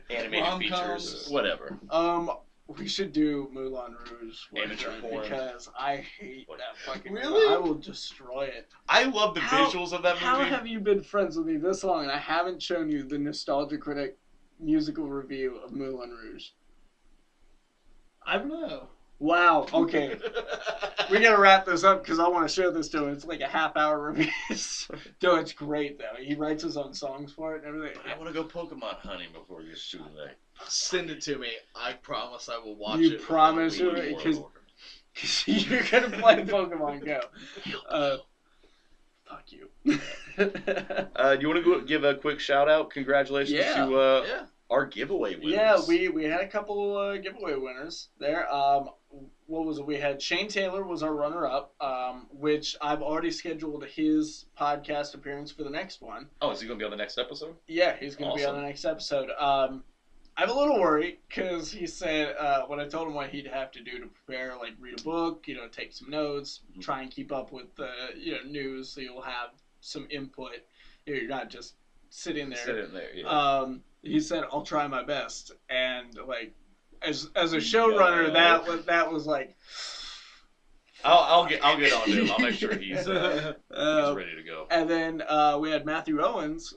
animated features, whatever. We should do Moulin Rouge because I hate that fucking movie. I will destroy it. I love the visuals of that movie. How have you been friends with me this long and I haven't shown you the Nostalgia Critic musical review of Moulin Rouge? I don't know. Wow, okay. We gotta wrap this up because I want to show this to him. It's like a half-hour review. Dude, it's great, though. He writes his own songs for it and everything. I want to go Pokemon hunting before you shoot today. Send it to me. I promise I will watch it. You promise? Because you're gonna play Pokemon Go. Fuck you. Do you want to give a quick shout-out? Congratulations to... our giveaway winners. Yeah, we had a couple giveaway winners there. What was it? We had Shane Taylor was our runner-up, which I've already scheduled his podcast appearance for the next one. Oh, is he going to be on the next episode? Yeah, he's going to be on the next episode. I'm a little worried because he said when I told him what he'd have to do to prepare, like read a book, take some notes, try and keep up with the news, so you'll have some input. You're not just sitting there. Yeah. He said, "I'll try my best," and like, as a showrunner, that was like, I'll get on to him. I'll make sure he's ready to go. And then we had Matthew Owens.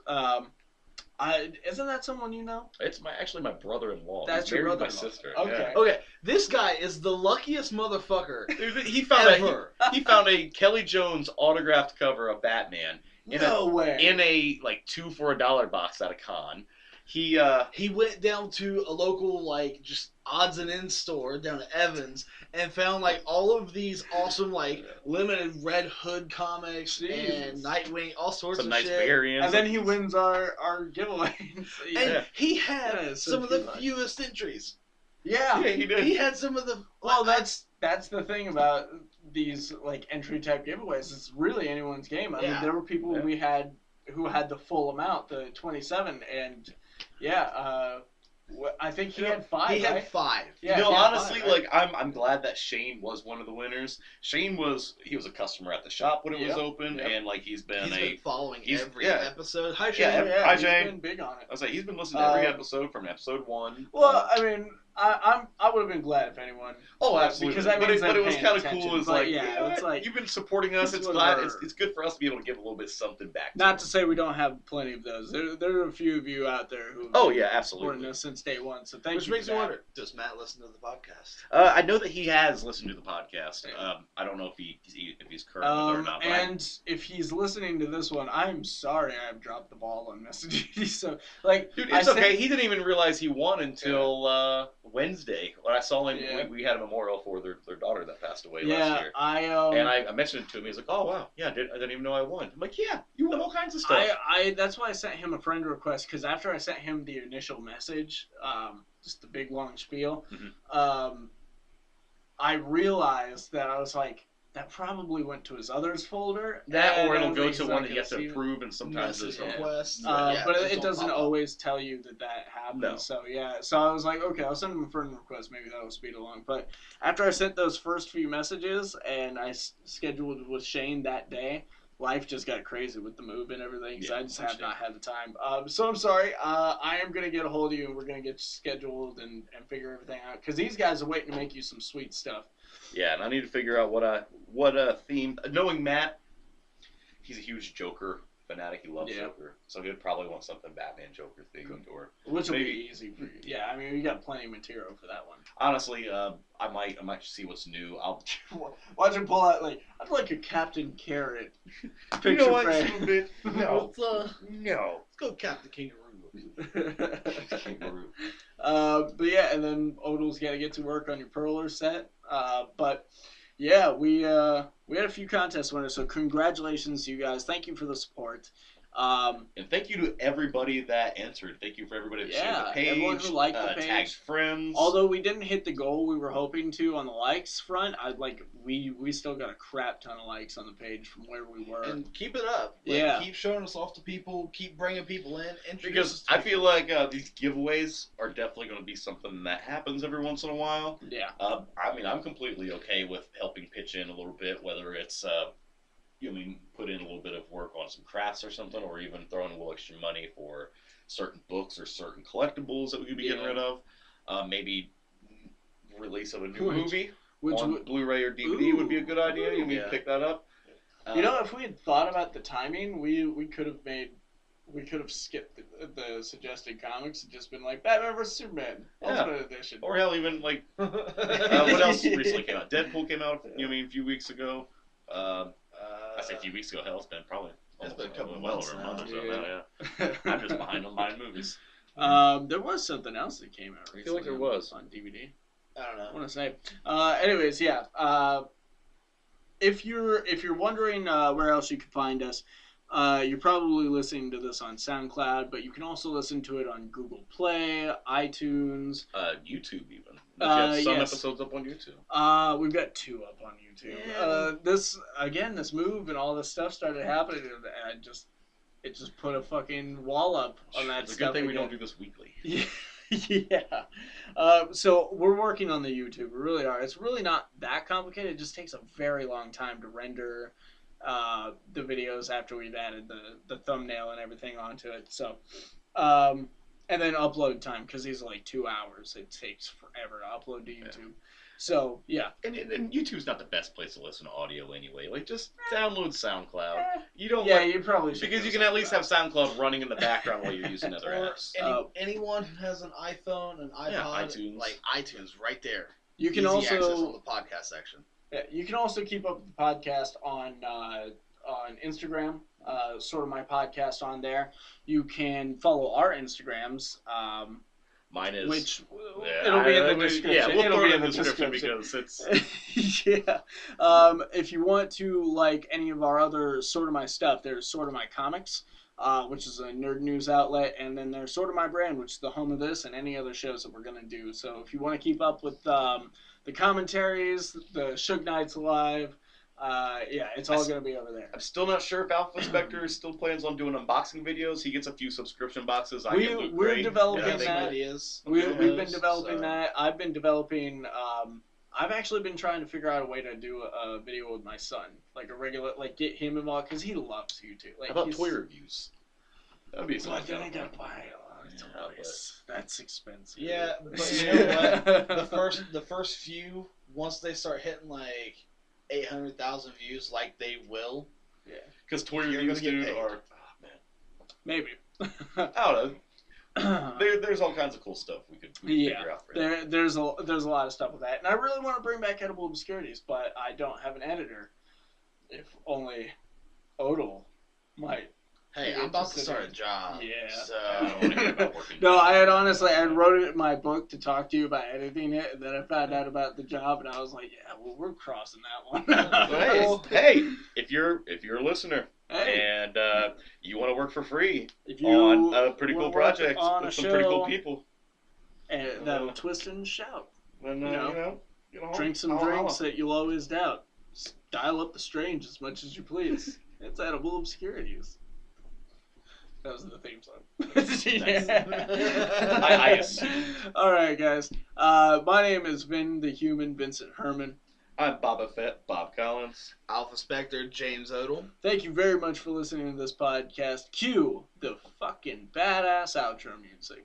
Isn't that someone you know? It's actually my brother-in-law. That's your brother-in-law. My sister. Okay. Yeah. Okay. This guy is the luckiest motherfucker. He found a Kelly Jones autographed cover of Batman. No way. In a like 2 for $1 box at a con. He went down to a local like just odds and ends store down at Evans and found like all of these awesome like limited Red Hood comics and Nightwing, all sorts of nice shit. Variants. And then he wins our giveaway. And he had some of the fewest entries. Yeah, he did. He had some of the. Well, that's the thing about these like entry type giveaways. It's really anyone's game. I mean, there were people we had who had the full amount, the 27, and. Yeah, I think he had 5. He had 5. Yeah, honestly, 5, right? Like I'm glad that Shane was one of the winners. Shane was a customer at the shop when it was open, and like he's been following every episode. Hi Shane. Hi Shane. He's been big on it. I was like, he's been listening to every episode from episode 1. Well, I mean, I would have been glad if anyone. Oh, absolutely. Because that means but it was kind of cool. It's like, it's like you've been supporting us. It's glad. It's good for us to be able to give a little bit something back. Not to say we don't have plenty of those. There are a few of you out there who. Oh yeah, absolutely. Supporting us since day one. So thank you. Which makes me wonder: does Matt listen to the podcast? I know that he has listened to the podcast. I don't know if he's current with it or not. And if he's listening to this one, I'm sorry I've dropped the ball on messaging. So like, dude, it's okay. He didn't even realize he won until Wednesday. When I saw him, we had a memorial for their daughter that passed away last year. And I mentioned it to him. He's like, "Oh wow, yeah, I didn't even know I won." I'm like, "Yeah, you won all kinds of stuff." That's why I sent him a friend request because after I sent him the initial message, just the big long spiel, I realized that I was like, that probably went to his others folder. That, or it'll go he's to not one that you gonna have to see it. approve, and sometimes Message there's requests. But those it don't doesn't pop up. always tell you that happens. No. So yeah, so I was like, okay, I'll send him a friend request. Maybe that'll speed along. But after I sent those first few messages and I scheduled with Shane that day, life just got crazy with the move and everything. So I just have not had the time. So I'm sorry. I am gonna get a hold of you and we're gonna get scheduled and figure everything out because these guys are waiting to make you some sweet stuff. Yeah, and I need to figure out what a theme. Knowing Matt, he's a huge Joker fanatic. He loves Joker, so he'd probably want something Batman Joker themed, or which will maybe be easy for you. Yeah, I mean, you got plenty of material for that one. Honestly, I might see what's new. I'll watch him pull out I'd like a Captain Carrot picture you know what, frame. you bit? No, Let's go Captain Kangaroo. Kangaroo. But yeah, and then Odle's got to get to work on your Perler set. But yeah, we had a few contest winners, so congratulations to you guys. Thank you for the support. And thank you to everybody that answered. Thank you for everybody that shared the page, everyone who liked the page, tagged friends. Although we didn't hit the goal we were hoping to on the likes front, we still got a crap ton of likes on the page from where we were. And keep it up. Keep showing us off to people. Keep bringing people in. Because I feel like these giveaways are definitely going to be something that happens every once in a while. Yeah. I mean, I'm completely okay with helping pitch in a little bit, whether it's put in a little bit of work on some crafts or something, or even throwing a little extra money for certain books or certain collectibles that we could be getting rid of. Maybe release of a new movie on Blu-ray or DVD would be a good idea. You mean pick that up? If we had thought about the timing, we could have skipped the suggested comics and just been like Batman vs Superman Ultimate Edition. Or hell, even what else recently came out? Deadpool came out. A few weeks ago. I say a few weeks ago. Hell, it's been probably a couple months over a month or so now. Yeah. I'm just behind on buying movies. There was something else that came out recently. I feel like there was on DVD. I don't know. I want to say. Anyways, yeah. If you're wondering where else you can find us, you're probably listening to this on SoundCloud, but you can also listen to it on Google Play, iTunes, YouTube even. Some episodes up on YouTube. We've got 2 up on YouTube. This move and all this stuff started happening, and it just put a fucking wall up on that It's a stuff. good thing we don't do this weekly. Yeah. So we're working on the YouTube. We really are. It's really not that complicated. It just takes a very long time to render the videos after we've added the thumbnail and everything onto it. So, and then upload time, because these are like 2 hours. It takes forever to upload to YouTube. Yeah. So, yeah. And YouTube's not the best place to listen to audio anyway. Just download SoundCloud. You probably should. Because you can at least have SoundCloud running in the background while you're using other apps. Anyone who has an iPhone, an iPod, iTunes. iTunes right there. You can Easy also access on the podcast section. Yeah, you can also keep up with the podcast on Instagram. Sort of my podcast on there. You can follow our Instagrams. Mine is. Which it'll be in the description. Yeah, we'll it'll throw be it in in the the description description because it's. Yeah. If you want to like any of our other Sort of My stuff, there's Sort of My Comics, which is a nerd news outlet, and then there's Sort of My Brand, which is the home of this and any other shows that we're gonna do. So if you want to keep up with the commentaries, the Suge Knights Live. It's all going to be over there. I'm still not sure if Alpha Spectre still plans on doing unboxing videos. He gets a few subscription boxes. We're developing that. Ideas. We've been developing that. I've been developing. I've actually been trying to figure out a way to do a video with my son, like a regular, get him involved, because he loves YouTube. How about toy reviews? That'd be something. Then I gotta buy a lot of toys. That's expensive. Yeah, but you know what? The first few, once they start hitting 800,000 views, like they will. Yeah. Because toy reviews, dude, are... Oh, man. Maybe. I don't know. There's all kinds of cool stuff we could figure out for him. There's a lot of stuff with that. And I really want to bring back Edible Obscurities, but I don't have an editor. If only Odle might. Hey, I'm about to start a job. Yeah. So I don't want to hear about working. No, I wrote it in my book to talk to you about editing it, and then I found out about the job, and I was like, yeah, well, we're crossing that one. Hey, if you're a listener and you want to work for free on a pretty cool project with some pretty cool people, and that'll twist and shout, then drink some drinks that you'll always doubt. dial up the strange as much as you please. It's edible obscurities. That was the theme song. I assume. All right, guys. My name is Vincent Herman. I'm Boba Fett, Bob Collins. Alpha Spectre, James Odle. Thank you very much for listening to this podcast. Cue the fucking badass outro music.